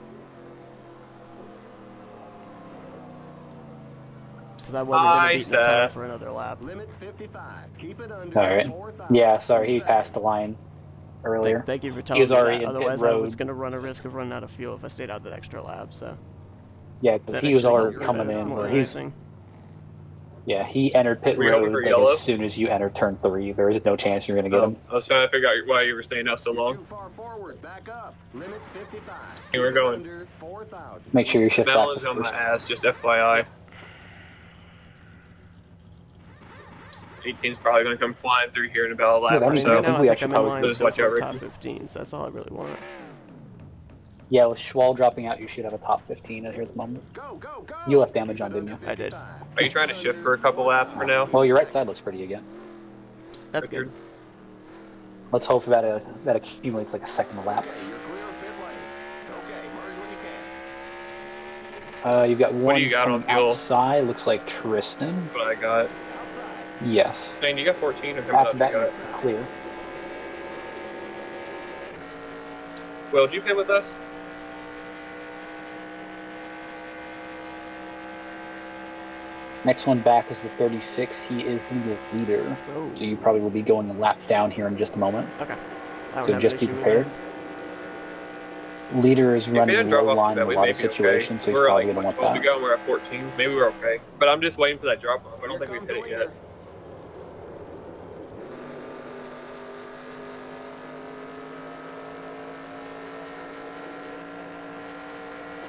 Because I wasn't gonna beat Nice, Natan for another lap. Limit 55. Keep it under All right. 4,000. Yeah, sorry, he passed the line earlier. Thank you for He telling was me already that. in pit Otherwise, I was road. gonna run a risk of running out of fuel if I stayed out that extra lap. So Yeah, because that he was actually already helped me coming better, in. more Where than he's anything. Yeah, he entered pit Were you hoping road for like, yellow? as soon as you enter turn 3. There is no chance you're going to get him. I was trying to figure out why you were staying out so You're long. too far forward. Back up. Limit 55. Hey, we're going. Under 4,000. Make sure you shift back Melon's to on my first. ass, just FYI. 18's probably going to come flying through here in about a lap that or means Right so. now, we I actually think I'm in probably line just still watch for out, a top Ricky. 15, so that's all I really want. Yeah, with Schwal dropping out, you should have a top 15 here at the moment. Go, go, go. You left damage on, didn't you? I did. Are you trying to shift for a couple laps for now? Well, your right side looks pretty again. That's good. Let's hope that that accumulates like a second a lap. Okay, you're clear of pit lane. Okay, merge when you can. You've got one do you got on coming fuel? outside. Looks like Tristan. That's what I got. Yes. Shane, you got 14 or coming After up? that, You got you're clear. Will, did you pit with us? Next one back is the 36. He is the leader. Oh. So you probably will be going the lap down here in just a moment. Okay. I don't So have just an be issue with prepared. Leader is If we running didn't drop low off line that in a way, lot maybe of situations, so he's we're probably like going to want 12 to that. go and we're at 14. Maybe we're okay. But I'm just waiting for that drop off. I don't think we've hit it yet.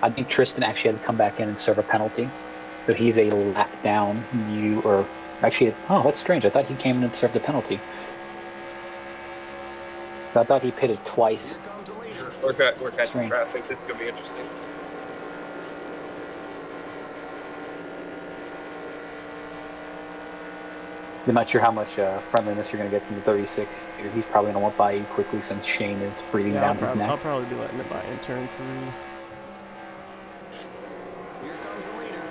I think Tristan actually had to come back in and serve a penalty. So he's a lap down. Oh, that's strange. I thought he came in and served a penalty. So I thought he pitted twice. Here comes the leader. We're catching Strange. traffic. This is going to be interesting. I'm not sure how much friendliness you're going to get from the 36. He's probably going to want by you quickly since Shane is breathing Yeah, down his I'll neck. probably be letting it by in turn 3. Here comes the leader.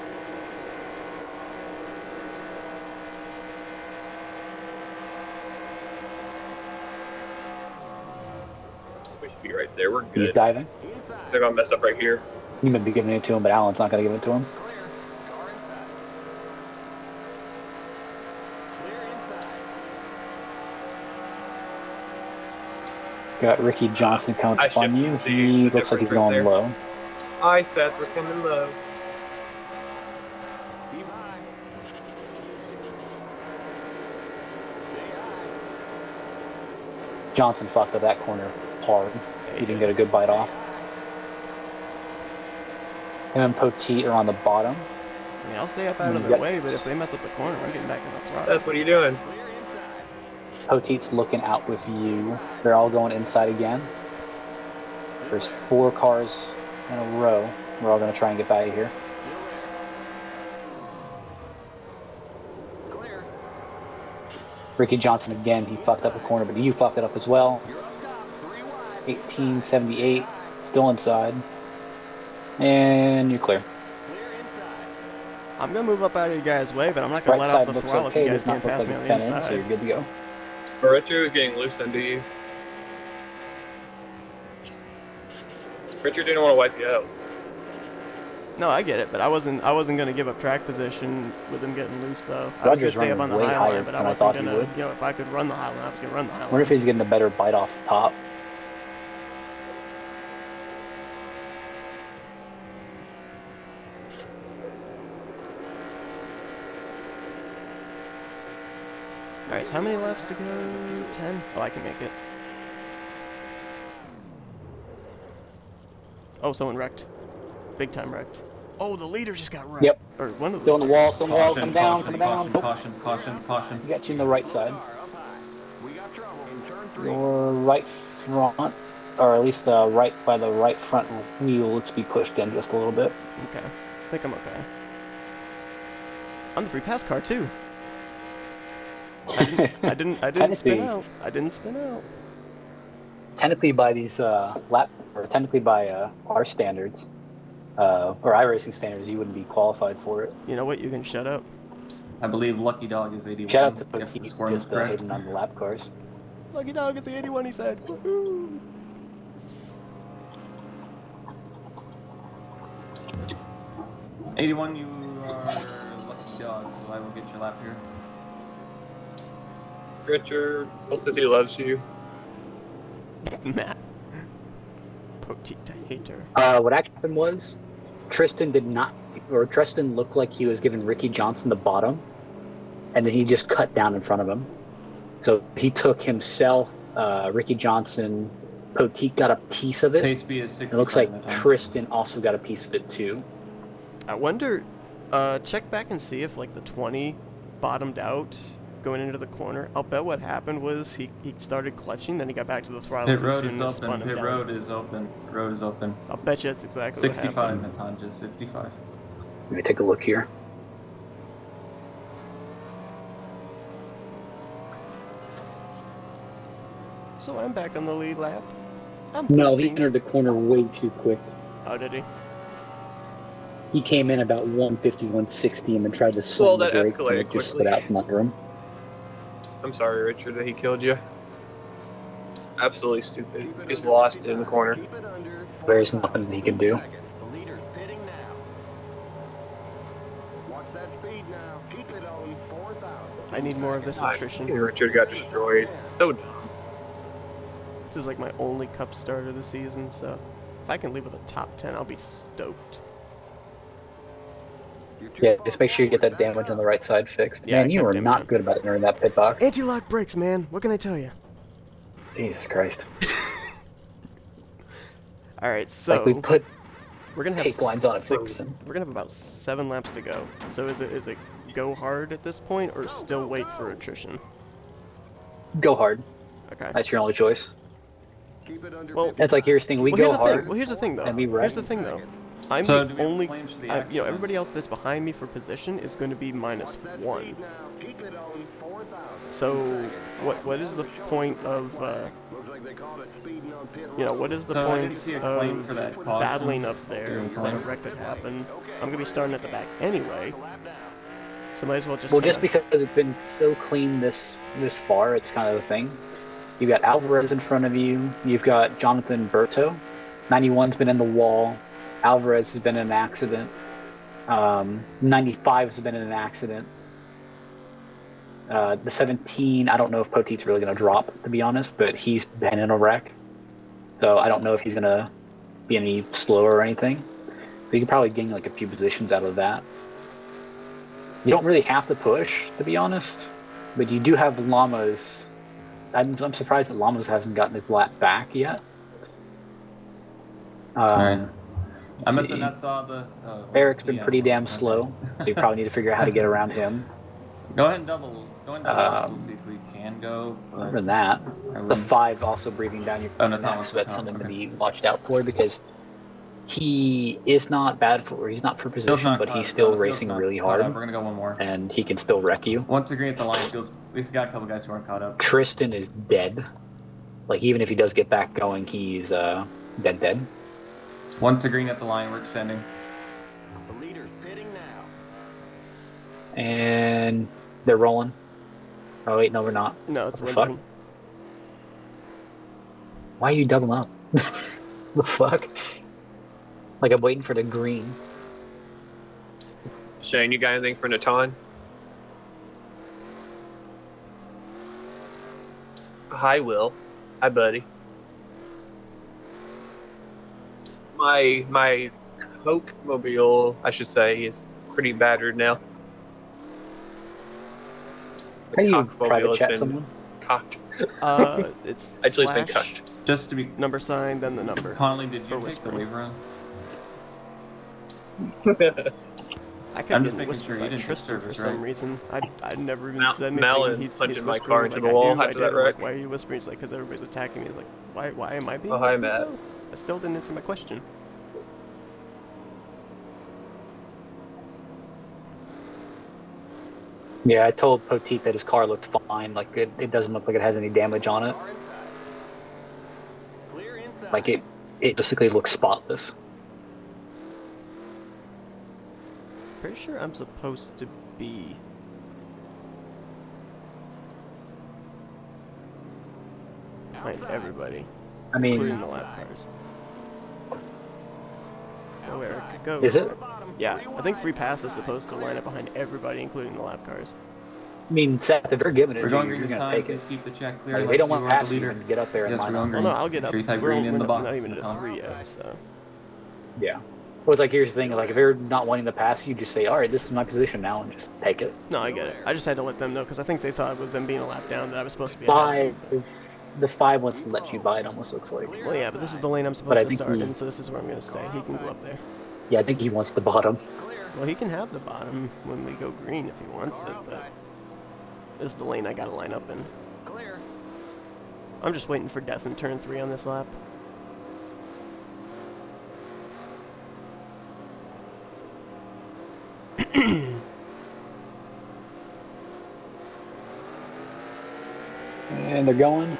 We should be right there. We're He's good. diving. Inside. They're going to mess up right here. You might be giving it to him, but Alan's not going to give it to him. Clear. Car inside. Clear inside. Got Ricky Johnson coming I up on you. shifted He the looks like he's difference going there. low. Hi, Seth. We're coming low. Keep high. Stay high. Johnson fucked up that corner hard. He didn't get a good bite off. Him and Poteet are on the bottom. I mean, I'll stay up out of You their got- way, but if they mess up the corner, I'm getting back in the front. Seth, what are you doing? Clear inside. Poteet's looking out with you. They're all going inside again. There's 4 cars in a row. We're all going to try and get by you here. Still there. Clear. Ricky Johnson again. He fucked up a corner, but you fucked it up as well. You're up top. 3 wide. 1878, still inside. And you're clear. Clear inside. I'm going to move up out of you guys' way, but I'm not going Right to let off side the looks throttle okay. if you Does guys not can't look pass like me on it's the bent in, so you're inside. good to go. Richard is getting loose under you. Richard didn't want to wipe you out. No, I get it, but I wasn't going to give up track position with them getting loose though. I was going Roger's to stay up on running the way high higher line, but I than I wasn't thought going he to. would. You know, if I could run the high line, I was going to run the high I wonder line. if he's getting a better bite off the top. All right, so how many laps to go? 10. Oh, I can make it. Oh, someone wrecked. Big time wrecked. Oh, the leader just got wrecked. Yep. Or one of the Still on the wall, still on the wall, Caution, coming down, caution, coming down. caution, Oh, caution, caution, caution. you got you in the right side. Car up high. We got trouble in turn 3. Your right front, or at least right by the right front wheel, looks to be pushed in just a little bit. Okay. I think I'm okay. I'm the free pass car too. I didn't spin Technically- out. I didn't spin out. Technically, by these technically by our standards, or iRacing standards, you wouldn't be qualified for it. You know what? You can shut up. I believe Lucky Dog is 81. Shout out to If the Poteet, scoring is just correct. hitting on the lap cars. Lucky dog, it's the 81. He said. Woohoo! '81, you are Lucky Dog, so I will get your lap here. Richard, well, says he loves you. Matt. Poteet hater. What actually happened was, Tristan looked like he was giving Ricky Johnson the bottom, and then he just cut down in front of him. So he took himself, Ricky Johnson, Poteet got a piece of it. Pace speed is It 65 looks like in the time. Tristan also got a piece of it too. I wonder, check back and see if like the 20 bottomed out going into the corner. I'll bet what happened was he started clutching, then he got back to the throttle Pit too road soon is and it spun open. him Pit down. road is open. Road is open. I'll bet you that's exactly what 65 happened. in the time, just 65. Let me take a look here. So I'm back on the lead lap. I'm No, he 13th. entered the corner way too quick. Oh, did he? He came in about 150, 160 and then tried to Well, slam the that brakes and escalated it just quickly. slid out from under him. I'm sorry, Richard, that he killed you. Absolutely stupid. Keep it Just under lost 50 it in the now. corner. Keep it under There's 45 nothing he can do. seconds. The leader's pitting now. Watch that speed now. Keep it on 4,000. I need more of this God, attrition. Richard got destroyed. So dumb. This is like my only cup start of the season, so if I can leave with a top 10, I'll be stoked. You're too Yeah, far just make sure you get that forward. Back damage on up. the right side fixed. Yeah, I Man, you kept are him not in. good about entering that pit box. Anti-lock brakes, man. What can I tell you? Jesus Christ. All right, so Like we put we're gonna have tape lines on it for a 6. reason. We're gonna have about 7 laps to go. So is it go hard at this point, or still wait for attrition? go hard. Okay. That's your only choice. Keep it under Well, 50. It's like here's the thing, we Well, go here's the hard. thing. Well, here's the thing, though. and we Here's the wreck. thing, though. I'm So, the do we have only, claims for the everybody accidents? else that's behind me for position is going to be Watch -1. that speed now. Keep it on 4,000. So, 2 seconds. what is the point of, Looks like they called it speeding on pit you know, road. what is the So, I point didn't see a claim of for that caution. battling up there Doing when a claim. wreck could happen? I'm gonna be starting at the back anyway, so might as well just. Well, just kinda- because it's been so clean this far, it's kind of the thing. You've got Alvarez in front of you. You've got Jonathan Berto. 91's been in the wall. Alvarez has been in an accident. 95 has been in an accident. The 17, I don't know if Poteet's really going to drop, to be honest, but he's been in a wreck. So I don't know if he's going to be any slower or anything. But you could probably gain like a few positions out of that. You don't really have to push, to be honest, but you do have Llamas. I'm surprised that Llamas hasn't gotten his lap back yet. Alright. I see. must have not saw the. Eric's been yeah. pretty damn slow, so you probably need to figure out how to get around him. Go ahead and double. Go ahead and double. We'll see if we can go. Other than that, I the wouldn't- 5 also breathing down your Oh, no, neck, Thomas, so that's oh, something to okay. be watched out for because he is not bad for. He's not for Feels position, not but caught- he's still feels racing not really caught up. hard, We're gonna go one more. and he can still wreck you. Once agree at the line, feels. We've got a couple guys who aren't caught up. Tristan is dead. Like even if he does get back going, he's dead. One to green at the line. We're extending. The leader's pitting now. And they're rolling. Oh wait, no, we're not. No, it's What the fuck? winding. Why are you doubling up? The fuck? Like I'm waiting for the green. Shane, you got anything for Natan? Hi, Will. Hi, buddy. My Coke mobile, I should say, is pretty battered now. How do you Cock mobile private has chat been someone? cocked. It's Actually, it's been slash cocked. Just to be. number sign, then the number. Connolly, did For you take the whispering. wave run? I kept I'm just getting making whispered sure you by didn't hit Tristan for service, some right? reason. I never even Mal- said anything. Malin he's punching my whispering, car into like, the I wall do, I after that did. I'm like, wreck. why are you whispering? He's like, because everybody's attacking me. He's like, why am I being Oh, hi, whispered, Matt. though? I still didn't answer my question. Yeah, I told Poteet that his car looked fine. Like it doesn't look like it has any damage on it. Car inside. Clear inside. Like it basically looks spotless. Pretty sure I'm supposed to be. Behind everybody, I including mean, the lap cars. Go, Eric, go. is it? Yeah, I think free pass is supposed to line up behind everybody, including the lap cars. I mean, Seth, if they're giving it We're to you, going you're green this gonna time. take it. Please keep the check clear. Like, unless they don't you want to are pass the you leader. and get up there and Yes, line we're up. on Well, green. no, I'll get up. Sure you type We're green in the not, box. not even at Natan. a 3 yet, so. Yeah. Well, it's like, here's the thing, like, if you're not wanting to pass, you just say, all right, this is my position now, and just take it. No, I get it. I just had to let them know, because I think they thought with them being a lap down that I was supposed to be ahead of them. The 5 wants to let you by, it almost looks like. Well, yeah, but this is the lane I'm But supposed I to think start he- in, so this is where I'm going to stay. He can go up there. Yeah, I think he wants the bottom. Well, he can have the bottom when we go green if he wants it, but this is the lane I got to line up in. Clear. I'm just waiting for death in turn 3 on this lap. And they're going.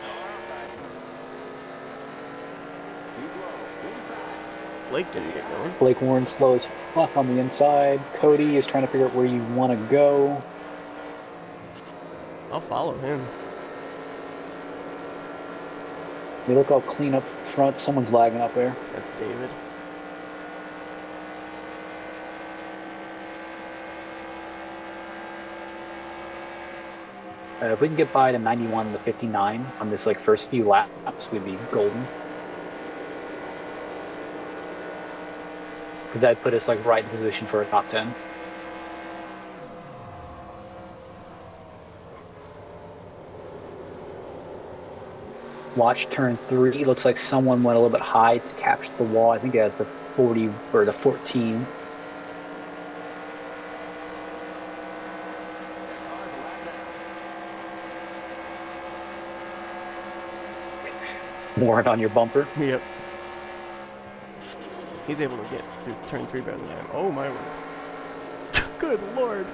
Blake didn't get going. Blake Warren slow as fuck on the inside. Cody is trying to figure out where you want to go. I'll follow him. They look all clean up front. Someone's lagging up there. That's David. If we can get by the 91 and the 59 on this like first few laps, we'd be golden. Because that'd put us like right in position for a top 10. Watch turn 3. Looks like someone went a little bit high to capture the wall. I think it has the 40 or the 14. Warrant on your bumper. Yep. He's able to get through turn 3 better than I am. Oh my word. Good lord.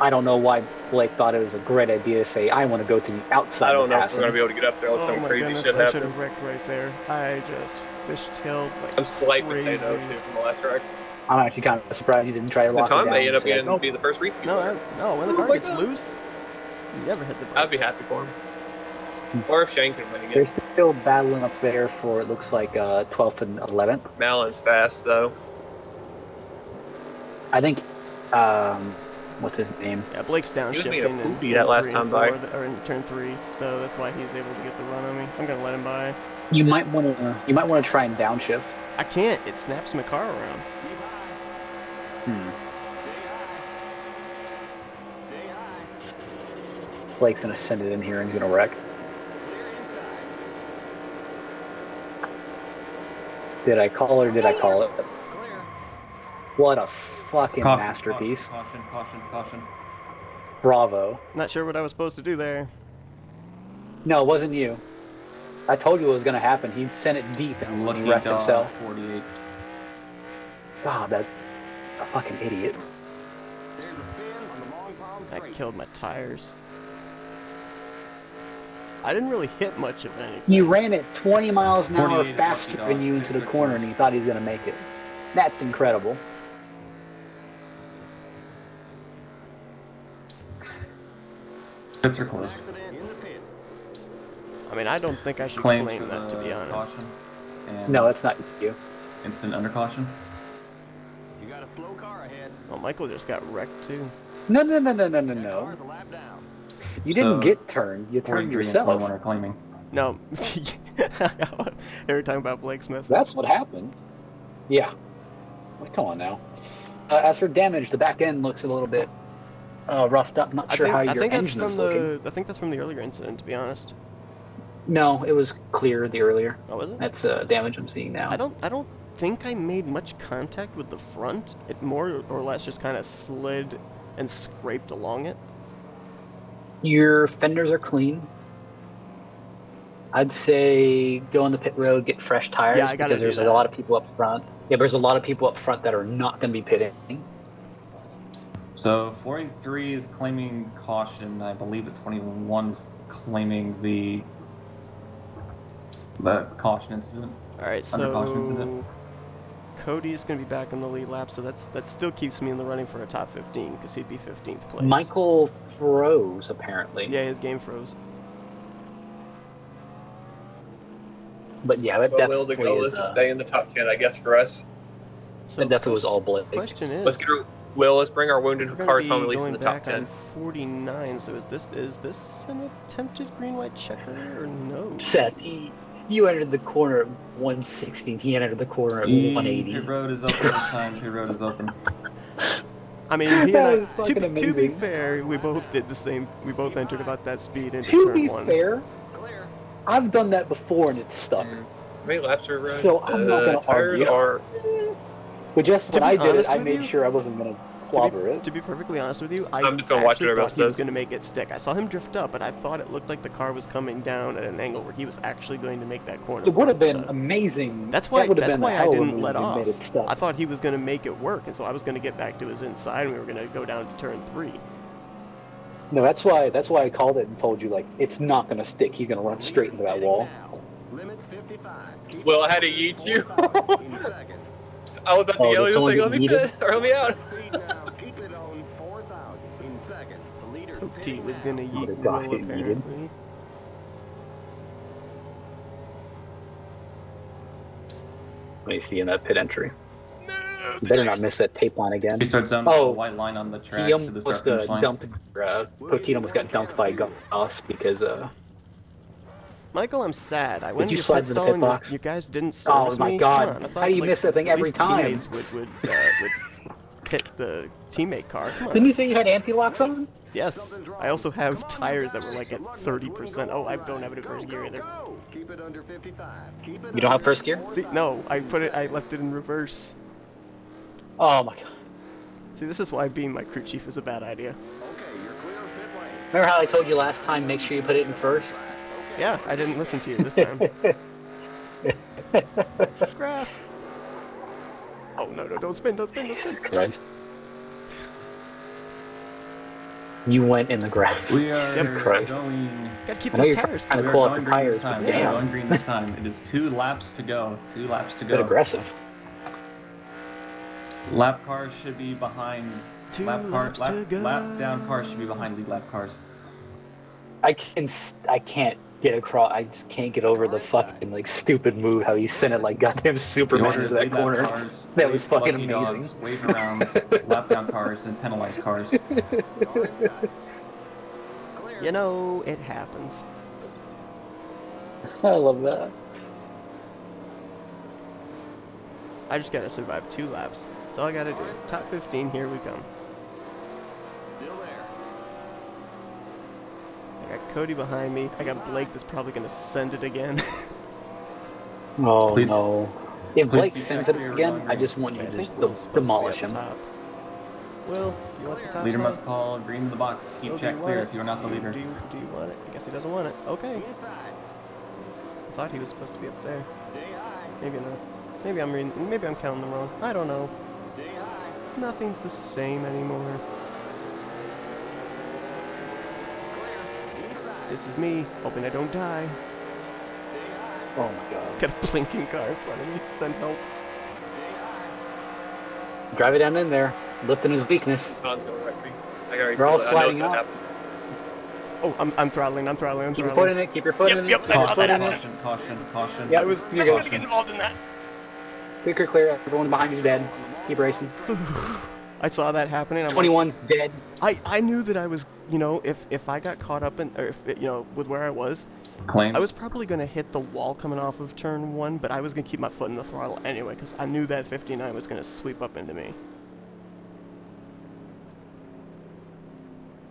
I don't know why Blake thought it was a great idea to say, I want to go to the outside. I don't know if pass we're going to him." be able to get up there unless Oh some my crazy goodness, shit I should happens. have wrecked right there. I just fishtailed like Some slight crazy. potato too from the last wreck. I'm actually kind of surprised you didn't try to The lock it time down. may end up Say, like, being "Nope." be the first repeat. No, when the Oh car my gets God. loose, you never hit the brakes. I'd be happy for him. Or if Shane can win They're again. still battling up there for, it looks like, 12th and 11th. Malin's fast though. I think, what's his name? Yeah, Blake's He was being a downshifting poopy in that last 3 time and by. 4, or in turn 3, so that's why he's able to get the run on me. I'm gonna let him by. You might want to try and downshift. I can't. It snaps my car around. Blake's going to send it in here and he's going to wreck. Did I call it or did I call it? What a fucking Caution, masterpiece. Caution, caution, caution. Bravo. Not sure what I was supposed to do there. No, it wasn't you. I told you what was going to happen. He sent it deep and Lucky he wrecked dog, himself. 48. God, that's a fucking idiot. I killed my tires. I didn't really hit much of anything. You ran it 20 miles an hour 48 faster lucky than dog, you into the 6 corner and seconds. he thought he was going to make it. That's incredible. Pits are closed. I mean, I don't think I should Claims claim for that, to be the honest. caution. And No, that's not you. instant under caution. You got a slow car ahead. Oh, Michael just got wrecked too. No. Car the lap down. You didn't So, get turned. You turned 43 and yourself. 21 are claiming. No. They were talking about Blake's message. That's what happened. Yeah. Well, come on now. As for damage, the back end looks a little bit roughed up. Not sure how your that's engine from is looking. I think that's from the earlier incident, to be honest. No, it was clear the earlier. Oh, was it? That's damage I'm seeing now. I don't think I made much contact with the front. It more or less just kind of slid and scraped along it. Your fenders are clean. I'd say go on the pit road, get fresh tires Yeah, I gotta because there's do a that. lot of people up front. Yeah, there's a lot of people up front that are not going to be pitting. So 43 is claiming caution. I believe that 21 is claiming the caution incident. All right, Under caution so incident. Cody is going to be back in the lead lap, so that still keeps me in the running for a top 15 because he'd be 15th place. Michael froze apparently. Yeah, his game froze. But yeah, that Well, will the definitely goal is. is to stay in the top 10, I guess, for us. So That definitely was all Blake. Question is, Let's get our, Will, let's bring our wounded we're gonna cars be home at least in going the top back on 10. 49. So is this an attempted green white checker or no? Seth, You entered the corner at 160. He entered the corner at Pit 180. road is open this time. Pit road is open. I mean, he That and was I. To fucking be amazing. fair, we both did the same. We both entered about that speed into To turn be 1. fair, I've done that before and it's stuck. How many laps are run? So I'm not gonna tires argue. are. But just To when be I did it, honest I with made you- sure I wasn't gonna clobber it. To be perfectly honest with you, I I'm just gonna watch actually what everyone thought he was does. going to make it stick. I saw him drift up, but I thought it looked like the car was coming down at an angle where he was actually going to make that corner. It would have work, been so- amazing. That's why. That would have That's been a why I hell of a didn't move let if he off. made it stuck. I thought he was going to make it work, and so I was going to get back to his inside, and we were going to go down to turn 3. No, that's why I called it and told you like it's not gonna stick. He's gonna run straight into that wall. Limit 55. Well, I had to yeet you. In second. I was about to Oh, yell did at you, someone like, let get me yeeted? pit, or let me out. Proceed now. Keep it on 4,000. In second. The leader Pote pitting was now. going to yeet the gosh, Will, getting yeeted. apparently. Let me see in that pit entry. You better not miss that tape line again. He starts down Oh, the white line on the track He to the almost start finish line. dumped. Pocono almost got dumped by Goss because Michael, I'm sad. I went you to your slide pit to the stall pit and box? you guys didn't Oh service my me. God. Come on, I thought, How do you like, miss that thing at every least time? Teammates would pit the teammate car. Come on. Didn't you say you had anti-locks on? Yes. I also have tires that were like at 30%. Oh, I don't have it in first gear either. Keep it under 55. Keep it You don't have first gear? See, no, I left it in reverse. Oh my God. See, this is why being my crew chief is a bad idea. Okay, you're clear of pit lane. Remember how I told you last time? Make sure you put it in first. Yeah, I didn't listen to you this time. Grass. Oh no, don't spin. Christ. You went in the grass. We are Christ. going. Gotta keep I know those you're tires. trying We to are pull out going the green this tires. time. but We are Damn. going green this time. It is 2 laps to go. 2 laps to Bit go. aggressive. Lap cars should be behind. 2 lap laps to go. Lap down cars should be behind lead lap cars. I can't get across. I just can't get over the fucking like stupid move. How he sent it like goddamn The Superman order into is that lead lap corner. cars, That was fucking lucky amazing. dogs, wave arounds, lap down cars, and penalized cars. You know, it happens. I love that. I just gotta survive 2 laps. That's all I gotta do. Top 15, here we come. Still there. I got Cody behind me. I got Blake that's probably gonna send it again. Oh Please- no. If please Blake be sends checked it here, again, Roger. I just want you I to think just Will's supposed to be demolish up him. top. Will, you want the top Leader side? must call green in the box. Keep Will, do check you want clear it? if you are not the leader. Do you want it? I guess he doesn't want it. Okay. Inside. I thought he was supposed to be up there. Stay high. Maybe not. Maybe I'm counting them wrong. I don't know. Stay high. Nothing's the same anymore. Clear. Inside. This is me, hoping I don't die. Stay high. Oh my God. Got a blinking car in front of me. Send help. Stay high. Drive it down in there. Lifting his weakness. John's gonna wreck me. I gotta We're all refill it. I know sliding it's gonna out. happen. Oh, I'm throttling. Keep your foot in it. Keep your foot in it. Yep, Keep I your saw foot that in it. Caution, caution, caution. Yep. I was You're not good. gonna get involved in that. Quicker clear. Everyone behind you's dead. Keep racing. I saw that happening. I'm like, 21's dead. I knew that I was, you know, if I got caught up in, or if, you know, with where I was Claims. probably gonna hit the wall coming off of turn 1, but I was gonna keep my foot in the throttle anyway, because I knew that 59 was gonna sweep up into me.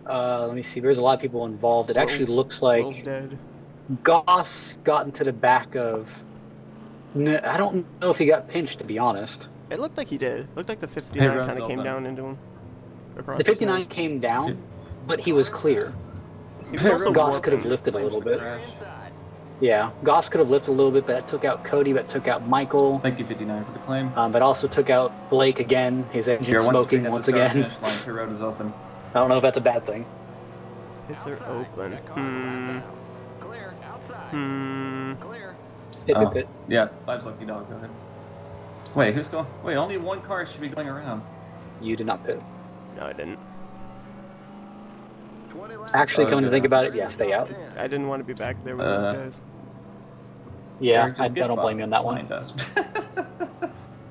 Let me see. There's a lot of people involved. It actually looks Will's like dead. Goss got into the back of. I don't know if he got pinched, to be honest. It looked like he did. It looked like the 59 runs kind of came open. down into him. Across The 59 nose. came down, but he was clear. He was also Goss warping. could have lifted a little bit. Crash. Inside. Yeah, Goss could have lifted a little bit, but that took out Cody, that took out Michael, Thank you, 59, for the claim. but also took out Blake again. His engine You're 1 to smoking green at the once start again. finish line. Pit road is open. I don't know if that's a bad thing. Pits are open. That car right now. Clear. Outside. Clear. Pit, Oh. pit, pit. Yeah, 5's lucky dog. Go ahead. Wait, who's going? Wait, only 1 car should be going around. You did not pit. No, I didn't. 20 laps. Actually, Oh, coming to good. think about it, yeah, stay out. I didn't want to be back there with those guys. Yeah, Eric, I just get don't blame you on that one. behind us.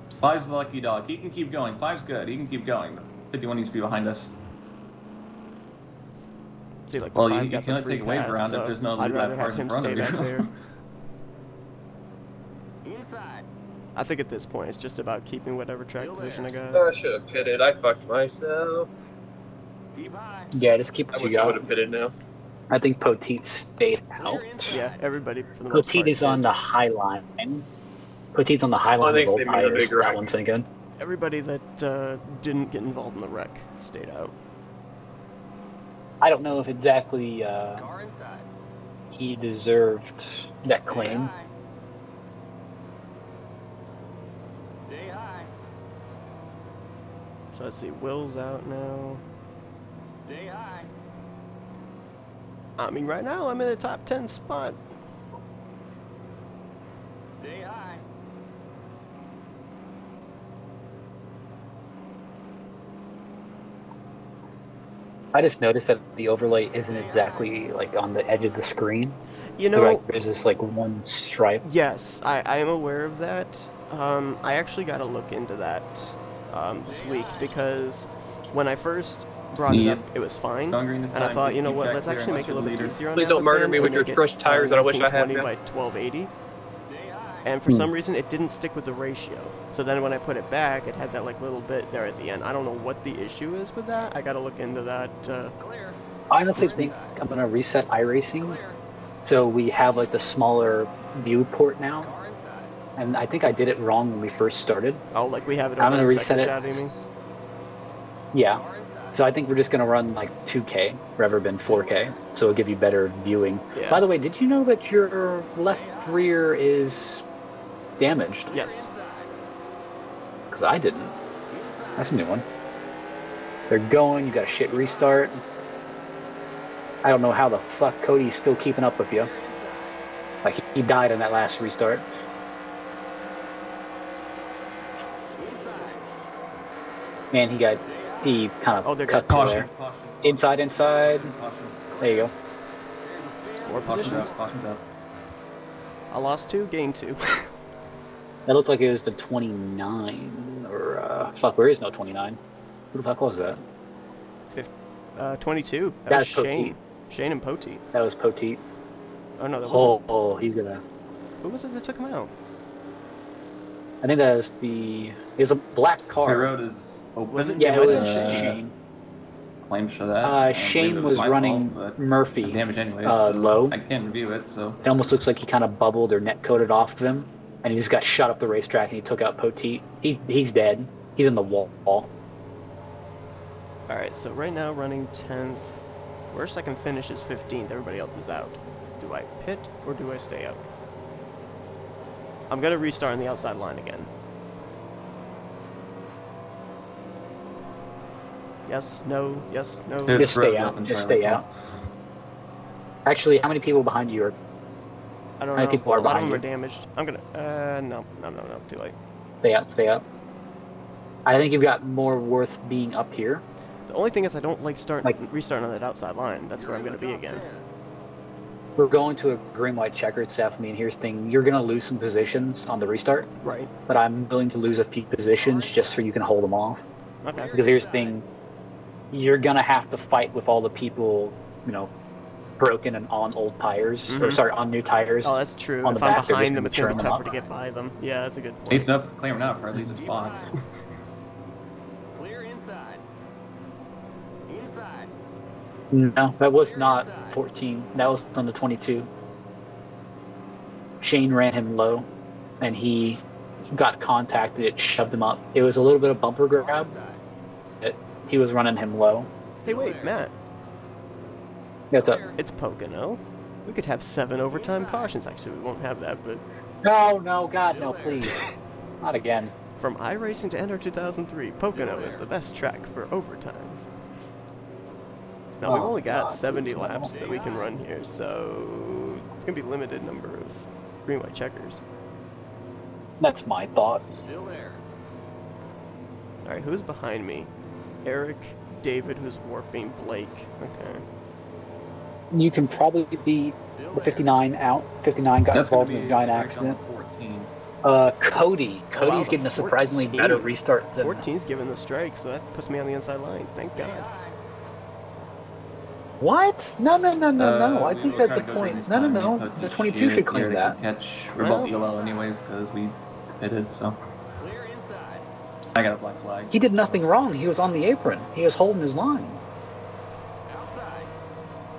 5's the lucky dog. He can keep going. 5's good. He can keep going. 51 needs to be behind us. See, like the Well, 5 you got can the only free take a wave pass, around if so there's no I'd lead lap rather have cars in him front stay of you. back there. I think at this point it's just about keeping whatever track position I got. I should have pitted. I fucked myself. Keep high. Yeah, just keep I what you wish I would got. have pitted now. I think Poteet stayed out. Yeah, everybody for the most Poteet part is on did. the high line. Poteet's on the high Well, I line think with they old mean the tires. big That wreck. one's sinking. Everybody that didn't get involved in the wreck stayed out. I don't know if exactly Car inside. he deserved that Stay claim. high. Stay high. So let's see, Will's out now. Stay high. I mean, right now I'm in a top 10 spot. Stay high. I just noticed that the overlay isn't exactly like on the edge of the screen. You So, know, like, there's this like one stripe. yes, I am aware of that. I actually got to look into that this week because when I first brought See it it. up, it was fine. Going green this And I time, thought, just you know keep what, track let's clear actually make it a unless little we're bit leaders. easier on Please the don't other murder fan me and with your make it, fresh tires that I wish I had 1920 now. by 1280. Stay high. And for some reason, it didn't stick with the ratio. So then when I put it back, it had that like little bit there at the end. I don't know what the issue is with that. I got to look into that. Clear. I honestly think I'm gonna reset iRacing, Clear. so we have like the smaller viewport now. Car inside. And I think I did it wrong when we first started. Oh, like we have it I'm over gonna the reset second it. shot, you mean? Yeah. Car inside. So I think we're just gonna run like 2K rather than 4K, so it'll give you better viewing. Yeah. By the way, did you know that your left rear is damaged? Yes. Because I didn't. That's a new one. They're going. You got a shit restart. I don't know how the fuck Cody's still keeping up with you. Like he died in that last restart. Man, he kind of Oh, there cut goes through Caution, there. caution. Inside, inside. Caution. There you go. More Caution positions. up, caution up. I lost 2, gained 2. That looked like it was the 29, or fuck, there is no 29. Who the fuck was that? 22. That That's was Shane. Poteet. Shane and Poteet. That was Poteet. Oh no, that wasn't. Oh, he's gonna. Who was it that took him out? I think that was it was a black Pit car. road is open. Was it- Yeah, it was Uh, Shane. Claims for that. I believe Shane it was my running fault, but Murphy. damage anyways. Low. I can't review it, so. It almost looks like he kind of bubbled or net coated off of him, and he just got shot up the racetrack and he took out Poteet. He's dead. He's in the wall. Alright, so right now running 10th. Worst I can finish is 15th. Everybody else is out. Do I pit or do I stay out? I'm gonna restart on the outside line again. Yes, no, yes, no. It's Just stay roads out. open, Just sorry, stay Paul. out. Actually, how many people behind you are? I don't How many know. people are A lot of behind them are you? damaged. I'm gonna. No, too late. Stay out. Stay out. I think you've got more worth being up here. The only thing is I don't like Like- restarting on that outside line. That's where I'm gonna be again. We're going to a green-white checkered, Seth. I mean, here's the thing: you're gonna lose some positions on the restart, Right. but I'm willing to lose a few positions just so you can hold them off. Okay. Because here's the thing: you're gonna have to fight with all the people, broken and on old tires, or Mhm. sorry, on new tires. Oh, that's true. On the If I'm back, they're just behind them, gonna it's gonna be turn them tougher up. to get by them. Yeah, that's a good See point. if it's clear now before I leave this box. Clear inside. Inside. No, that was not 14. That was on the 22. Shane ran him low, and he got contacted. It shoved him up. It was a little bit of bumper grab. He was running him low. Hey, wait, Matt. That's up. It's Pocono. We could have 7 overtime cautions. Actually, we won't have that, but No, God, no, please. Not again. from iRacing to NR2003, Pocono is the best track for overtimes. Now, we've Oh, only got God, 70 please, laps no. that we can run here, so it's going to be limited number of green-white checkers. That's my thought. Still there. All right, who's behind me? Eric, David, who's warping, Blake. Okay. You can probably beat Still the there. 59 out. 59 got That's gonna involved be in a giant strike accident. on 14. Cody. Oh, wow, Cody's the getting a surprisingly 14. better restart than 14's given the strike, so that puts me on the inside line. Thank God. What? No. I We think will that's try the to go green point. this No. time. The 22 should claim Eric that. can catch. We're Well- both yellow anyways because we pitted, so I got a black flag. He did nothing wrong. He was on the apron. He was holding his line.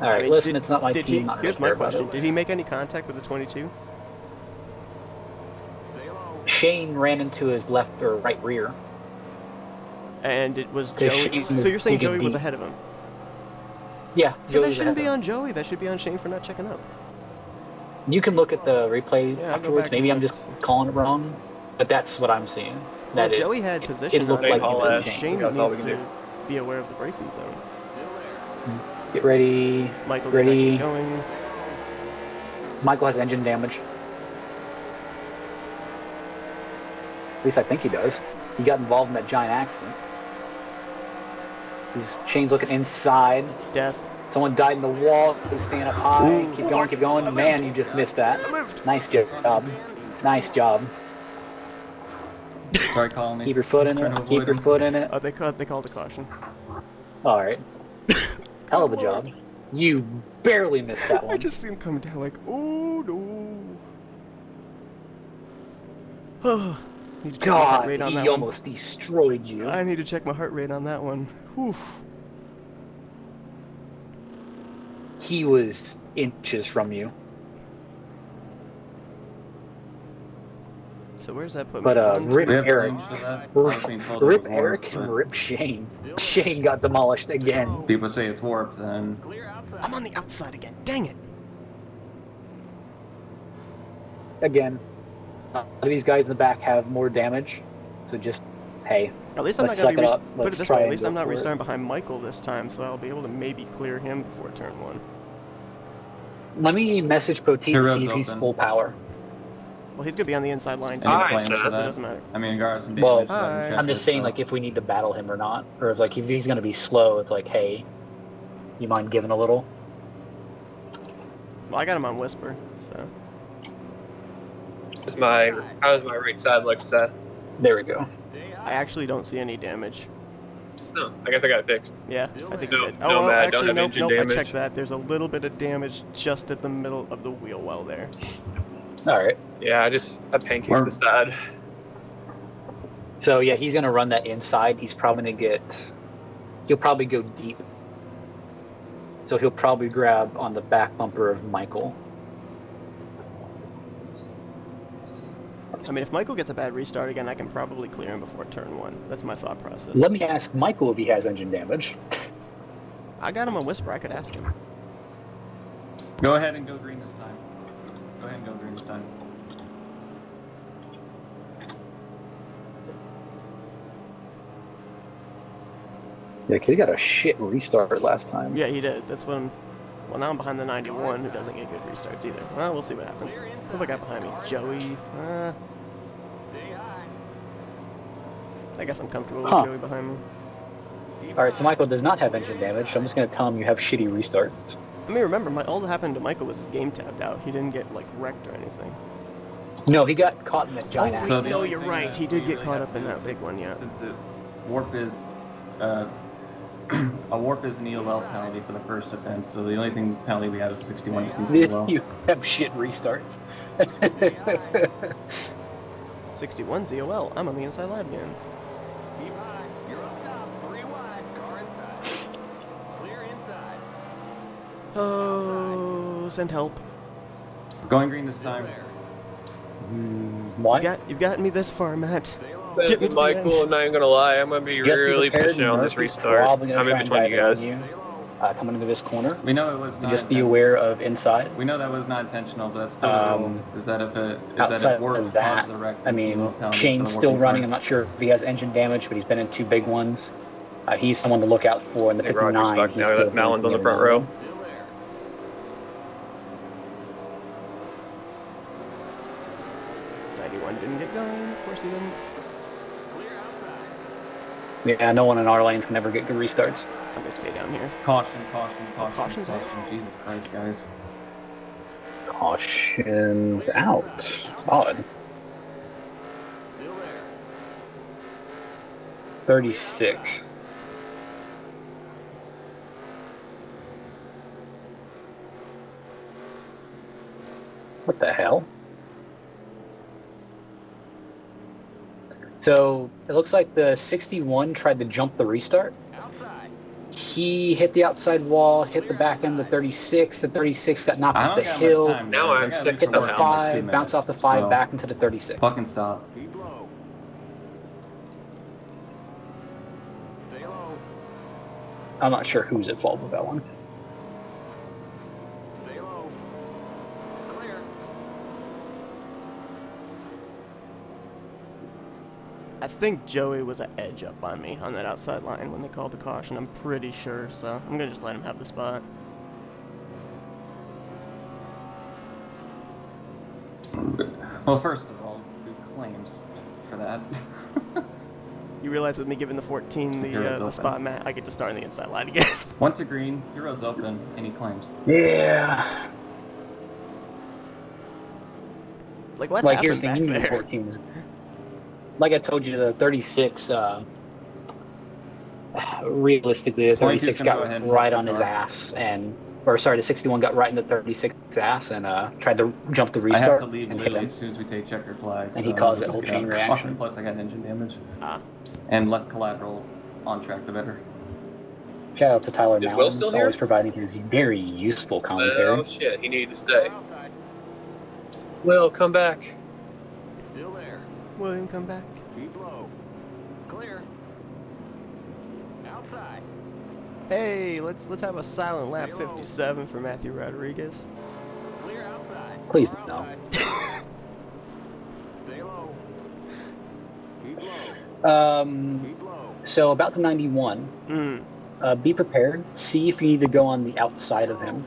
All right, I mean, listen, it's not my did team. he? I don't Here's care my about question: it. did he make any contact with the 22? Shane ran into his left or right rear. And it was 'Cause Joey. Shane So you're saying was Joey was deep. ahead of him? Yeah, So Joey that was shouldn't ahead be of on him. Joey. That should be on Shane for not checking up. You can look at the replay Yeah, I'll go afterwards. back Maybe and I'm just look. calling it wrong, but that's what I'm seeing. Well, That if it- Joey had it position looked on like him, he all was then that. Shane. Shane That's all needs we can to be aware of the braking zone. Get ready. Michael, Ready. get going. Michael has engine damage. At least I think he does. He got involved in that giant accident. Shane's looking inside. Death. Someone died in the wall. He's staying up high. Ooh. Keep Oh, going, keep I going. lived. Man, you just missed that. I lived. Nice job. Nice job. Sorry, Colony. Keep your foot in Trying to it. Keep avoid your him. foot in it. Oh, they called a caution. All right. Hell of a Good job. lord. You barely missed that I one. just see him coming down like, oh no. Need to check my heart God, rate on he that one. almost destroyed you. I need to check my heart rate on that one. Oof. He was inches from you. So where's that put But, me? Rip We have Eric. claims for that. I was being told it Rip was Eric warped, and but Rip Shane. Shane got demolished again. people say it's warped, then I'm on the outside again. Dang it. Again. A lot of these guys in the back have more damage. So just, hey, At least I'm let's not gonna suck be it up. put Let's it this try way. At and least go I'm not for it. restarting behind Michael this time, so I'll be able to maybe clear him before turn 1. Let me message Poteet Your to road's see if he's open. full power. Well, he's gonna be on the inside line too. any Hi, claims Seth. for So it that? doesn't matter. I mean, got some Well, damage. so I haven't hi. checked I'm just it, saying, so- like, if we need to battle him or not. Or, like, if he's going to be slow, it's like, hey, you mind giving a little? Well, I got him on Whisper, so. How does my right side look, Seth? There we go. I actually don't see any damage. No, I guess I got it fixed. Yeah, I think No, you did. no, Oh, well, Matt, don't actually, have nope, engine nope, I damage. checked that. There's a little bit of damage just at the middle of the wheel well there. All right. Yeah, I pancaked We're- the side. So, yeah, he's going to run that inside. He's probably going to he'll probably go deep. So he'll probably grab on the back bumper of Michael. I mean, if Michael gets a bad restart again, I can probably clear him before turn 1. That's my thought process. Let me ask Michael if he has engine damage. I got him on Whisper. I could ask him. Go ahead and go green this time. Go ahead and go green this time. Yeah, 'cause he got a shit restart last time. Yeah, he did. That's when. Well, now I'm behind the 91, who doesn't get good restarts either. Well, we'll see what happens. Who have I got behind me? Joey. I guess I'm comfortable with Huh. Joey behind me. All right, so Michael does not have engine damage, so I'm just going to tell him you have shitty restarts. I mean, remember, all that happened to Michael was his game tabbed out. He didn't get, like, wrecked or anything. No, he got caught in that giant Oh, accident. the no, only you're thing right. that He did we get really caught have up to in do that big one, yeah. Since warp is a warp is an EOL penalty for the first offense, so the only thing penalty we have is 61 distance EOL. You have shit restarts. 61 ZOL. I'm on the inside line again. Keep high. You're up top. 3 wide. Car inside. Clear inside. Oh, send help. Going green this time. Why? You've gotten me this far, Matt. Stay low. Get me to the Michael, end. I'm not even gonna lie. I'm gonna be Just be really prepared, pushing on this Murphy's restart. probably gonna I'm try in and between dive you in on guys. you, coming into this corner. We know it was not Just be inten- aware of inside. We know that was not intentional, but that's still the rule. Is that Outside if warp of that, causes a wreck, I it's mean, EOL penalty for Shane's the still warping running. part. I'm not sure if he has engine damage, but he's been in 2 big ones. He's someone to look out for in the Hey, 59. Roger's stuck He's now still that Malin's on the blinking front every now row. and then. Still there. 91 didn't get going. Of course he didn't. Clear outside. Yeah, no one in our lanes can ever get good restarts. I'm gonna stay down here. Caution. Caution's out. Jesus Christ, guys. Caution's out. Odd. Still there. 36. What the hell? So it looks like the 61 tried to jump the restart. Outside. He hit the outside wall, hit the back end of the 36. The 36 got knocked I off don't the got hill, much time. Now Guys. I'm I gotta sick leave hit for the work in somehow. like 2 5, bounce off the minutes, 5, so back into the 36. fucking stop. Keep low. Stay low. I'm not sure who's at fault with that one. Stay low. Clear. I think Joey was an edge up on me on that outside line when they called the caution. I'm pretty sure, so I'm gonna just let him have the spot. Well, first of all, who claims for that? You realize with me giving the 14 Just the, hear it's the open. spot, Matt, I get to start on the inside line again. Went to green, your road's open, and he claims. Yeah. Like, what Like, here's happened the back thing, the there? 14 was... Like I told you, the 36, realistically, the 36 gonna go got ahead and right hit on the his car. ass, or sorry, the 61 got right in the 36's ass and tried to jump the I restart have to leave and hit literally him. as soon as we take checkered flags. And he so caused we'll that whole just get out chain of the car. reaction. Plus, I got engine damage. Ah. And less collateral on track, the better. Shout out to Tyler Is Will Mallon, still here? always providing his very useful commentary. Oh shit, he needed to stay. Outside. Will, come back. Still there. William, come back. Keep low. Clear. Outside. Hey, let's have a silent lap Hello. 57 for Matthew Rodriguez. Clear outside. Please Car no. outside. Stay low. Keep low. Keep low. So about the 91, be prepared. See if you need to go on the outside of him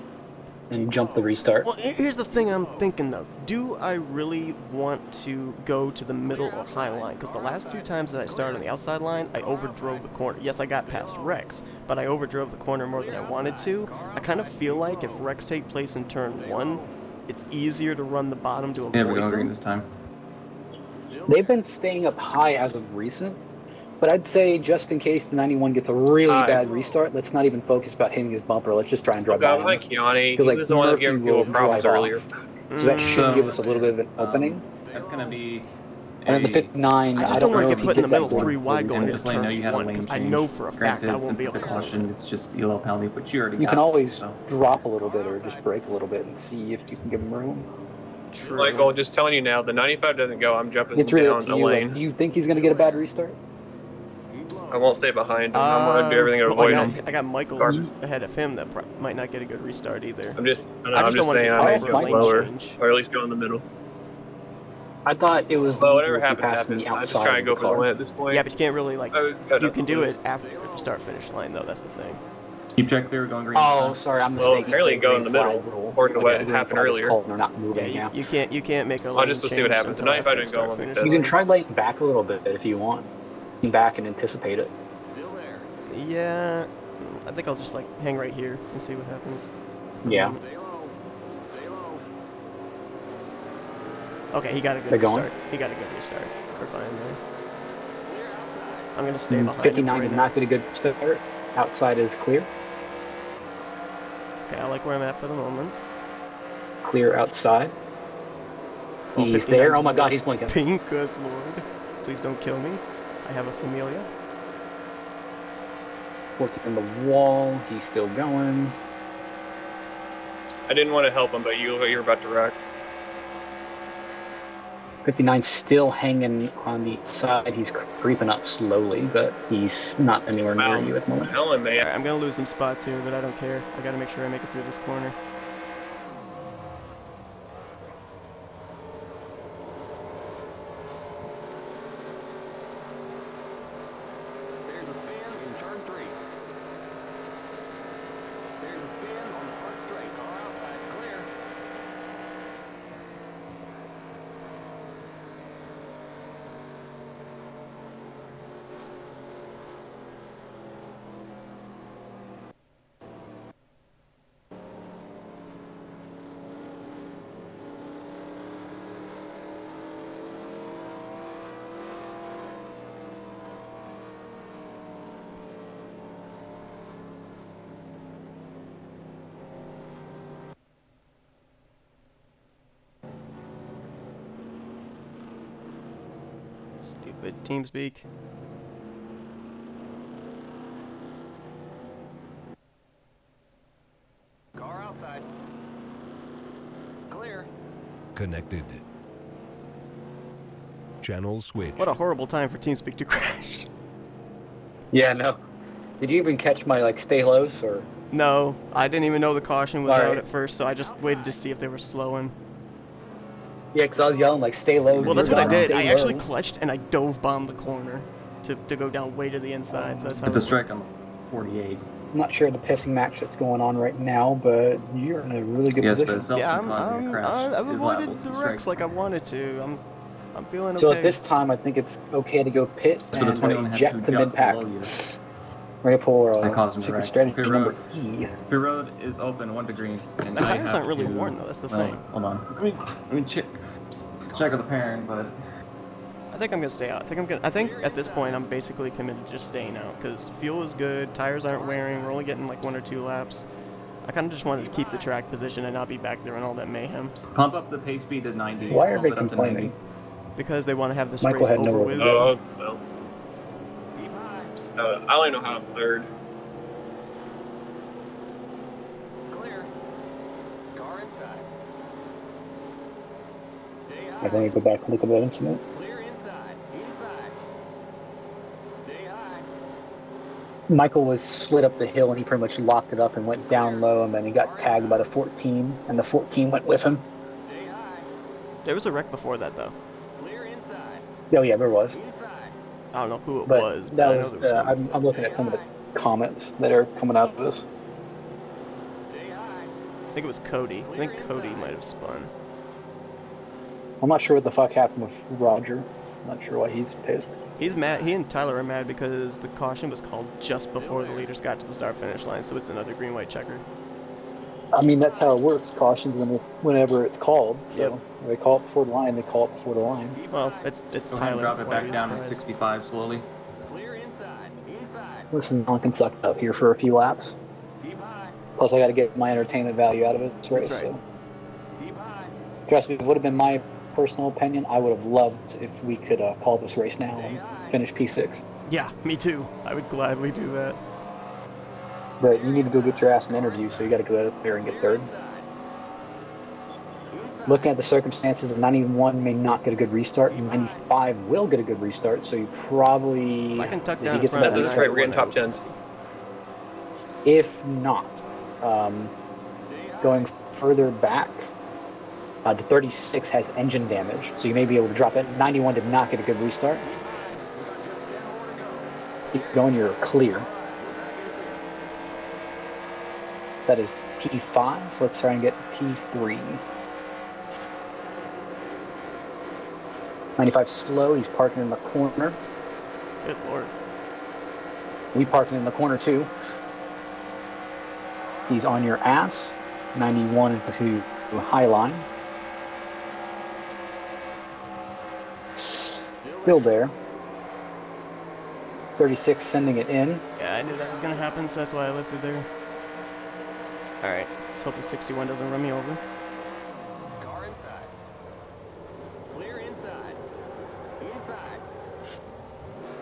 and jump the restart. Well, here's the thing I'm thinking though. Do I really want to go to the middle or high line? Because the last 2 times that I started on the outside line, I overdrove the corner. Yes, I got past Rex, but I overdrove the corner more than I wanted to. I kind of feel like if Rex take place in turn 1, it's easier to run the bottom to Yeah, we're avoid going green them. this time. They've been staying up high as of recent, but I'd say just in case the 91 gets a really Side. bad restart, let's not even focus about hitting his bumper. Let's just try and Still drive got by like him. Keani. He Because, like, was the one that was Murphy giving people will problems drive off. earlier. So that should So, give us a little bit of an opening. That's gonna be. And then the 59, I just I don't don't want know to if get he put in the hits that middle corner 3 wide going And into just letting you know you turn had a 1, lane because I change. know for a fact Granted, I won't since be able it's to a caution, it's just ELO penalty, but you already You got can it, always so. drop a little bit or just brake a little bit and see if you can give him room. True. Michael, just telling you now, the 95 doesn't go. I'm jumping It's really up down to a you. Like, lane. do you think he's going to get a bad restart? Keep low. I won't stay behind him. I'm gonna do everything to well, avoid I him. got Michael Car. ahead of him that might not get a good restart either. I'm just, I don't know, I I'm just don't just want to saying get I may caught for a go lane lower, change. or at least go in the middle. I thought it was Well, legal whatever if you happens, passed in happens. the I'm just outside trying to of go the for the car. win at this point. Yeah, but you can't really, like, I got you can nothing do to it lose. after the start-finish line, though. That's the thing. Keep track clear, going green. Oh, sorry, I'm Well, mistaken. apparently for go in green the middle, flag rule. according to Okay, what the green happened flag is earlier. called and they're not Yeah, moving now. you can't make a I'll lane just change see what happens. The until 95 after didn't go start on finish because- You can line. try laying back a little bit if you want. Lean back and anticipate it. Still there. Yeah, I think I'll just like hang right here and see what happens. Yeah. Stay low. Stay low. Okay, he got a good They're going? restart. He got a good restart. We're fine there. Clear outside. I'm gonna stay behind him for 59 right did now. not get a good start. Outside is clear. Okay, I like where I'm at for the moment. Clear outside. Oh, He's 59's there. Oh my more god, he's blinking. Pink, good lord. Please don't kill me. I have a familia. Working in the wall. He's still going. I didn't want to help him, but you're about to wreck. 59 still hanging on the side. He's creeping up slowly, but he's not anywhere near Wow. you at the moment. Helen, man. Alright, I'm gonna lose some spots here, but I don't care. I gotta make sure I make it through this corner. There's a spin in turn 3. There's a spin on the front straight. Car outside. Clear. But TeamSpeak. Car outside. Clear. Connected. Channel switched. What a horrible time for TeamSpeak to crash. Yeah, no. Did you even catch my like stay lows or? No, I didn't even know the caution was out Alright. at first, so I just waited to see if they were slowing. Yeah, because I was yelling like stay low. Well, that's what I did. I Stay actually low. clutched and I dove bombed the corner to go down way to the inside. So that's how. It's a strike on 48. I'm not sure the pissing match that's going on right now, but you're in a really good Yes, but position. it's Yeah, also causing a crash. I've is liable avoided to the strike. wrecks like I wanted to. I'm feeling okay. So at this time, I think it's okay to go pit So the and 21 had eject to the jump mid pack. below you. We're gonna pull That caused him to secret wreck. strategy Pit number road. E. Pit road is open 1 to green. And My I tires have aren't really to- worn, though, that's the well, thing. Hold on. Let me check with the pairing, but I think I'm gonna stay out. I think at this point I'm basically committed to just staying out because fuel is good, tires aren't wearing, we're only getting like 1 or 2 laps. I kind of just wanted to keep the track position and not be back there in all that mayhem pump up the pace speed to 90. Why are Bump they it up to complaining? 90. because they want to have this Michael race had no over role. with. Oh, well. Keep high. I only know how I'm third. Clear. Car inside. Stay high. I think I go back and look at that incident. Clear inside. Inside. Stay high. Michael was slid up the hill and he pretty much locked it up and went down low, and then he got tagged by the 14, and the 14 went with him. Stay high. There was a wreck before that though. Clear inside. Oh yeah, there was. Inside. I don't know who it But was, but that I know was. there was one I'm before. looking at some of the comments that are coming out of this. Stay high. I think it was Cody. I think Cody might have spun. I'm not sure what the fuck happened with Roger. I'm not sure why he's pissed. He's mad. He and Tyler are mad because the caution was called just before the leaders got to the start finish line, so it's another green-white checker. I mean, that's how it works. Cautions whenever it's called. So Yep. if they call it before the line, they call it before the line. Keep Well, high. it's Go ahead and Tyler. drop it Why are back you down to surprised? 65 slowly. Clear inside. Inside. Listen, I can suck it up here for a few laps. Keep high. Plus, I got to get my entertainment value out of it. This race. That's right. So. Keep high. Trust me, if it would have been my personal opinion, I would have loved if we could call this race now and finish P6. Yeah, me too. I would gladly do that. But you need to go get your ass an interview, so you got to go out there and get third. Looking at the circumstances, 91 may not get a good restart. 95 will get a good restart, so you probably. If I can tuck if down he in gets front that of That's the restart- right, we're getting top 10s. If not, going further back, the 36 has engine damage, so you may be able to drop it. 91 did not get a good restart. Keep going, you're clear. That is P5. Let's try and get P3. 95 slow. He's parking in the corner. Good lord. We parking in the corner too. He's on your ass. 91 to high line. Still there. 36 sending it in. Yeah, I knew that was gonna happen, so that's why I left it there. Alright, let's hope the 61 doesn't run me over. Car inside. Clear inside. Inside.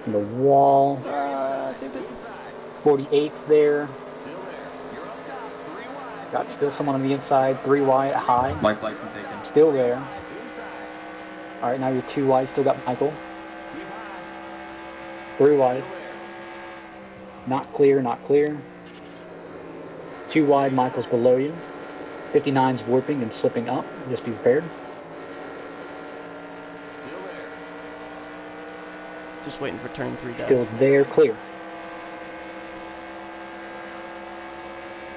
The wall. Saved it. 48 there. Still there. You're up top. 3 wide. Got still someone on the inside. 3 wide, high. Mike light from taken. Still there. Inside. All right, now you're 2 wide. Still got Michael. Keep high. 3 wide. Still there. Not clear, not clear. 2 wide, Michael's below you. 59's warping and slipping up. Just be prepared. Still there. Just waiting for turn 3 Still death. there, clear.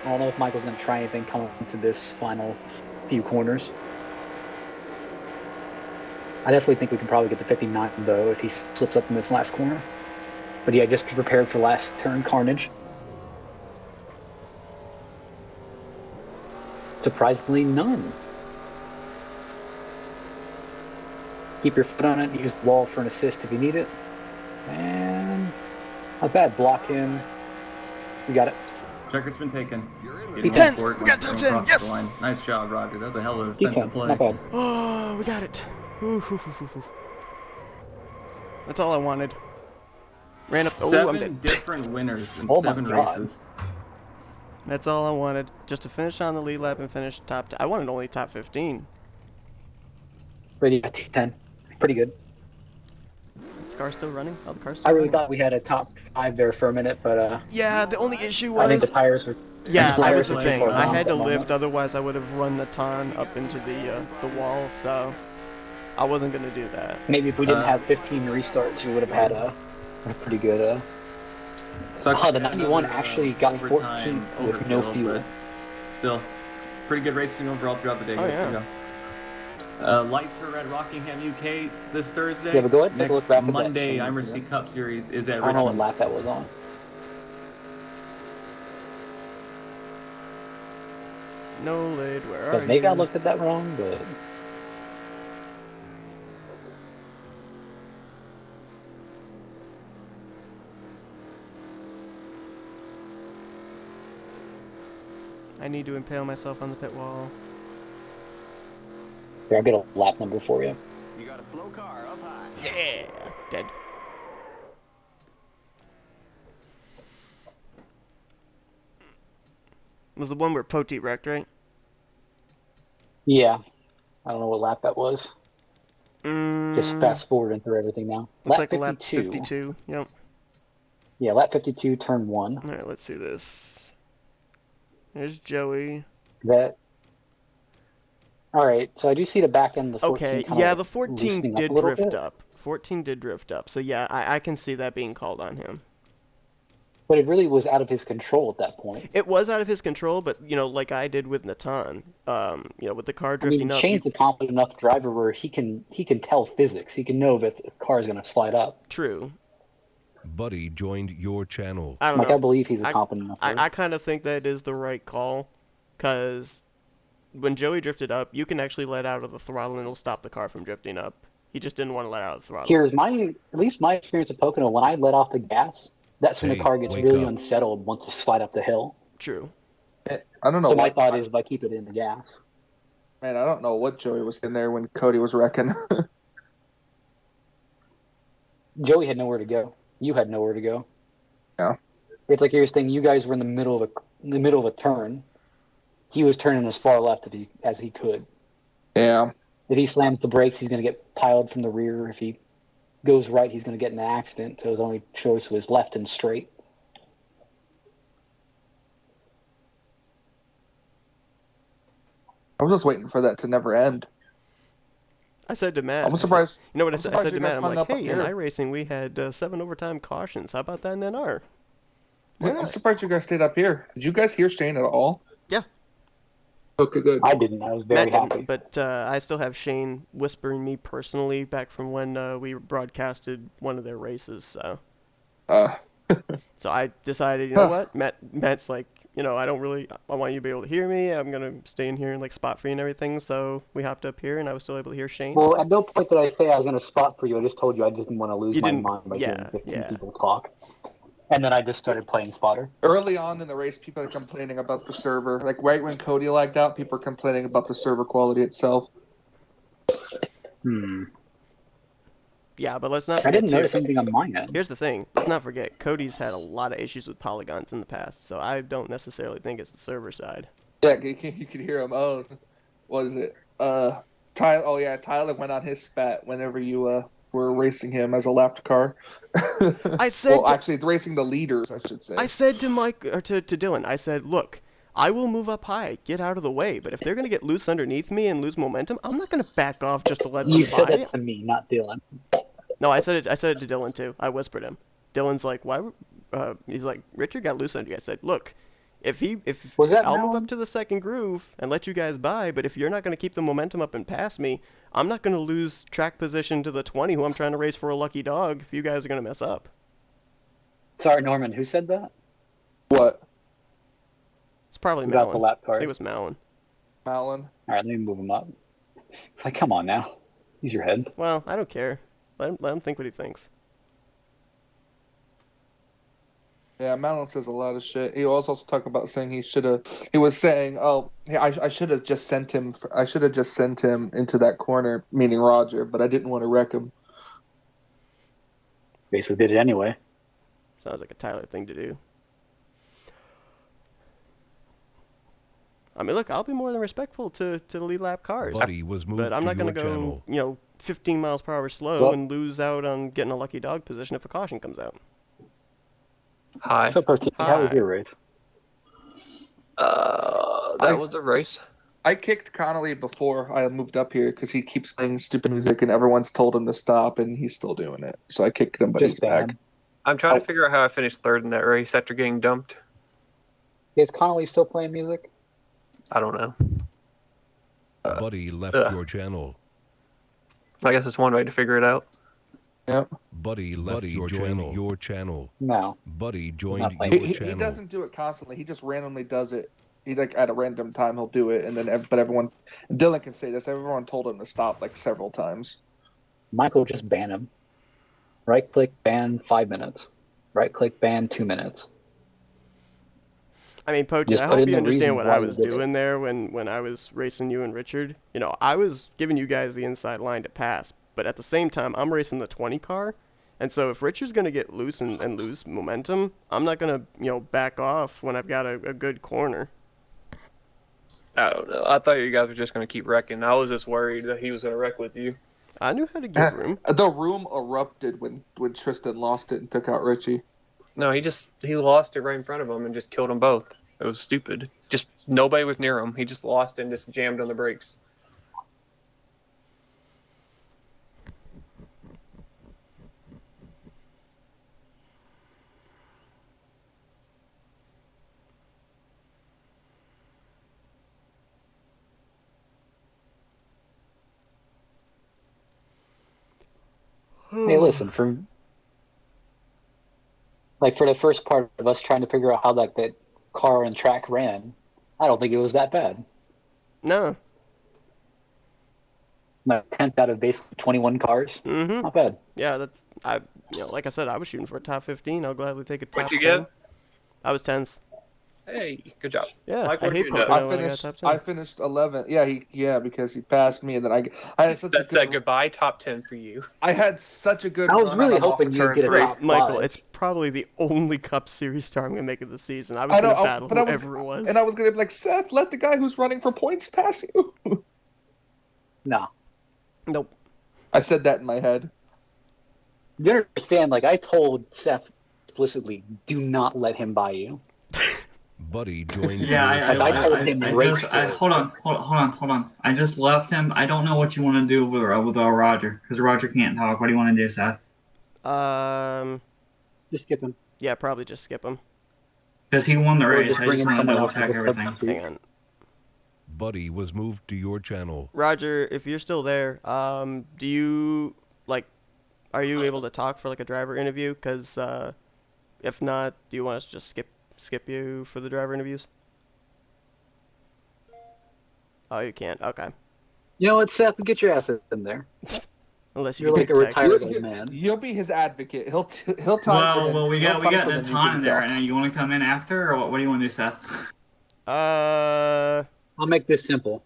I don't know if Michael's going to try anything coming into this final few corners. I definitely think we can probably get the 59 though if he slips up in this last corner. But yeah, just be prepared for last turn carnage. Surprisingly, none. Keep your foot on it. Use the wall for an assist if you need it. And not bad. Block him. We got it. Checker's been taken. You're in the Getting P10. forward We got once top we're 10. across the Yes. line. Nice job, Roger. That was a hell of a defensive D10, play. not bad. Oh, we got it. Ooh, hoo, hoo, hoo, hoo. That's all I wanted. Ran up. Oh, I'm 7 dead. different winners in Oh my 7 God. races. That's all I wanted. Just to finish on the lead lap and finish top. I wanted only top 15. But yeah, T10. Pretty good. Is the car still running? Oh, the car's I still really running. thought we had a top 5 there for a minute, but Yeah, the only issue I think the was. tires were. Yeah, that was tires the were too thing. far I gone had at to that moment. lift, otherwise I would have run the ton up into the wall. So I wasn't gonna do that. Maybe if we didn't have 15 restarts, we would have had a pretty good. Sucks Oh, we the had 91 another, actually got overtime 14th with no overkill, fuel. but still, pretty good racing overall throughout the day. Oh, guys. yeah. There you go. Lights are at Rockingham, UK this Thursday. Yeah, but go ahead and take a Next look back at that Monday, change, IMRC yeah. Cup Series is at I don't know what Richmond. lap that was on. No lid. Where are Because maybe you? I looked at that wrong, but I need to impale myself on the pit wall. here, I'll get a lap number for you. You got a flow car up high. Yeah, dead. Was the one where Poti wrecked, right? Yeah. I don't know what lap that was. Mm, Just fast forwarding through everything now. Looks Lap like lap 52. Yep. Yeah, lap 52, turn 1. All right, let's see this. There's Joey. That. All right, so I do see the back end of the 14 Okay, kinda yeah, like the 14 loosening up did a little drift bit. up. 14 did drift up. So yeah, I can see that being called on him. But it really was out of his control at that point. It was out of his control, but like I did with Natan, with the car I drifting mean, up. Shane's a competent enough driver where he can tell physics. He can know that the car is going to slide up. True. Buddy joined your channel. I don't Like know. I believe he's a competent enough driver. I kind of think that is the right call, because when Joey drifted up, you can actually let out of the throttle and it'll stop the car from drifting up. He just didn't want to let out of the throttle. Here's at least my experience at Pocono. When I let off the gas, that's when Hey, the car gets wake really up. unsettled once you slide up the hill. True. I don't know So my what thought is if I keep it in the gas. man, I don't know what Joey was in there when Cody was wrecking. Joey had nowhere to go. You had nowhere to go. Yeah. It's like here's the thing. You guys were in the middle of a turn. He was turning as far left as he could. Yeah. If he slams the brakes, he's going to get piled from the rear. If he goes right, he's going to get in an accident. So his only choice was left and straight. I was just waiting for that to never end. I said to Matt. I'm surprised. You know what I I'm said? I surprised said to you Matt, guys I'm hung like, up hey, here. in iRacing we had 7 overtime cautions. How about that in NR? Why I'm not? surprised you guys stayed up here. Did you guys hear Shane at all? Yeah. Okay, good. I didn't. I was very Matt happy. didn't, but I still have Shane whispering me personally back from when we broadcasted one of their races. So I decided, you know what? Matt's like, I want you to be able to hear me. I'm gonna stay in here and like spot for you and everything. So we hopped up here, and I was still able to hear Shane. Well, so. at no point did I say I was going to spot for you. I just told you I didn't want to lose You my didn't- mind by yeah, hearing 15 yeah. people talk. And then I just started playing spotter. Early on in the race, people are complaining about the server. Like right when Cody lagged out, people are complaining about the server quality itself. Yeah, but let's not I forget didn't too. notice anything on my end. Here's the thing. Let's not forget, Cody's had a lot of issues with polygons in the past, so I don't necessarily think it's the server side. Yeah, you could hear him. Oh, what is it? Tyler. Oh yeah, Tyler went on his spat whenever you were racing him as a lapped car. I said well, actually, racing the leaders, I should say. I said to Mike or to Dylan, I said, look, I will move up high, get out of the way, but if they're gonna get loose underneath me and lose momentum, I'm not gonna back off just to let them You said by. that to me, not Dylan. No, I said it to Dylan too. I whispered him. Dylan's like, why? He's like, Richard got loose under you. I said, look, if Was that I'll move Malin? up to the second groove and let you guys by, but if you're not going to keep the momentum up and pass me, I'm not going to lose track position to the 20 who I'm trying to race for a lucky dog if you guys are going to mess up. Sorry, Norman, who said that? What? It's probably Who got Malin. the lap I card? think it was Malin. Malin. All right, let me move him up. It's like, come on now. Use your head. Well, I don't care. Let him think what he thinks. Yeah, Malin says a lot of shit. He was also talking about saying he was saying, oh, I should have just sent him. I should have just sent him into that corner, meaning Roger, but I didn't want to wreck him. Basically did it anyway. Sounds like a Tyler thing to do. I mean, look, I'll be more than respectful to the lead lap cars. Buddy was moved But I'm not to going your to channel. go, 15 miles per hour slow Well- and lose out on getting a lucky dog position if a caution comes out. Hi. What's up, Pocono? How was Hi. your race? That was a race. I kicked Connolly before I moved up here because he keeps playing stupid music and everyone's told him to stop and he's still doing it. So I kicked him, but Just he's back. ban. I'm trying to Oh. figure out how I finished third in that race after getting dumped. Is Connolly still playing music? I don't know. Buddy left your channel. I guess it's one way to figure it out. Yep. Buddy left your channel. No. Buddy Not joined playing. your He channel. doesn't do it constantly. He just randomly does it. He like at a random time he'll do it, and then but everyone, Dylan can say this. Everyone told him to stop like several times. Michael, just ban him. Right click, ban 5 minutes. Right click, ban 2 minutes. I mean, Poach, Just I put hope in you the understand reasons what why I you was did it. doing there when I was racing you and Richard. I was giving you guys the inside line to pass, but at the same time, I'm racing the 20 car. And so if Richard's going to get loose and lose momentum, I'm not going to, back off when I've got a good corner. I don't know. I thought you guys were just going to keep wrecking. I was just worried that he was going to wreck with you. I knew how to give room. The room erupted when Tristan lost it and took out Richie. No, he lost it right in front of him and just killed them both. It was stupid. Just nobody was near him. He just lost it and just jammed on the brakes. Hey, listen, for the first part of us trying to figure out how that car and track ran, I don't think it was that bad. No. My 10th out of basically 21 cars. Mm-hmm. Not bad. Yeah, like I said, I was shooting for a top 15. I'll gladly take a top What'd you 10. get? I was 10th. Hey, good job. Yeah, Mike, I what hate did you do? Pocono when I got top 10. I finished 11th. Yeah, because he passed me, and then I had such That a good. said goodbye top 10 for you. I had such a good. I was run really on him off hoping of you'd turn get a three. top Michael, 5. it's probably the only Cup Series star I'm going to make of the season. I was I going know, to battle but I was- whoever it was. And I was gonna be like, Seth, let the guy who's running for points pass you. No. Nope. I said that in my head. You understand, I told Seth explicitly, do not let him buy you. Buddy joined Yeah, your I channel. I told him I race just, for it. hold on. I just left him. I don't know what you want to do with Roger, because Roger can't talk. What do you want to do, Seth? Just skip him. Yeah, probably just skip him. Because he won the Or race. just I bring just in want to someone double else. check with a everything. substitute. Hang on. Buddy was moved to your channel. Roger, if you're still there, do you, are you able to talk for, a driver interview? Because, if not, do you want us to just skip you for the driver interviews? Oh, you can't. Okay. You know what, Seth? Get your ass in there. Unless you You're can like a text. retired old man. You'll be his advocate. He'll talk. Well, we got Natan in there, and you want to come in after, or what do you want to do, Seth? I'll make this simple.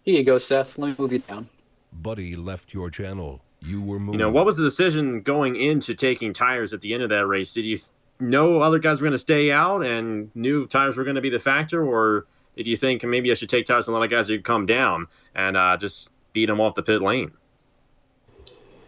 Here you go, Seth. Let me move you down. Buddy left your channel. You were moved. What was the decision going into taking tires at the end of that race? Did you know other guys were going to stay out and knew tires were going to be the factor, or did you think maybe I should take tires and let the guys who come down and just beat them off the pit lane?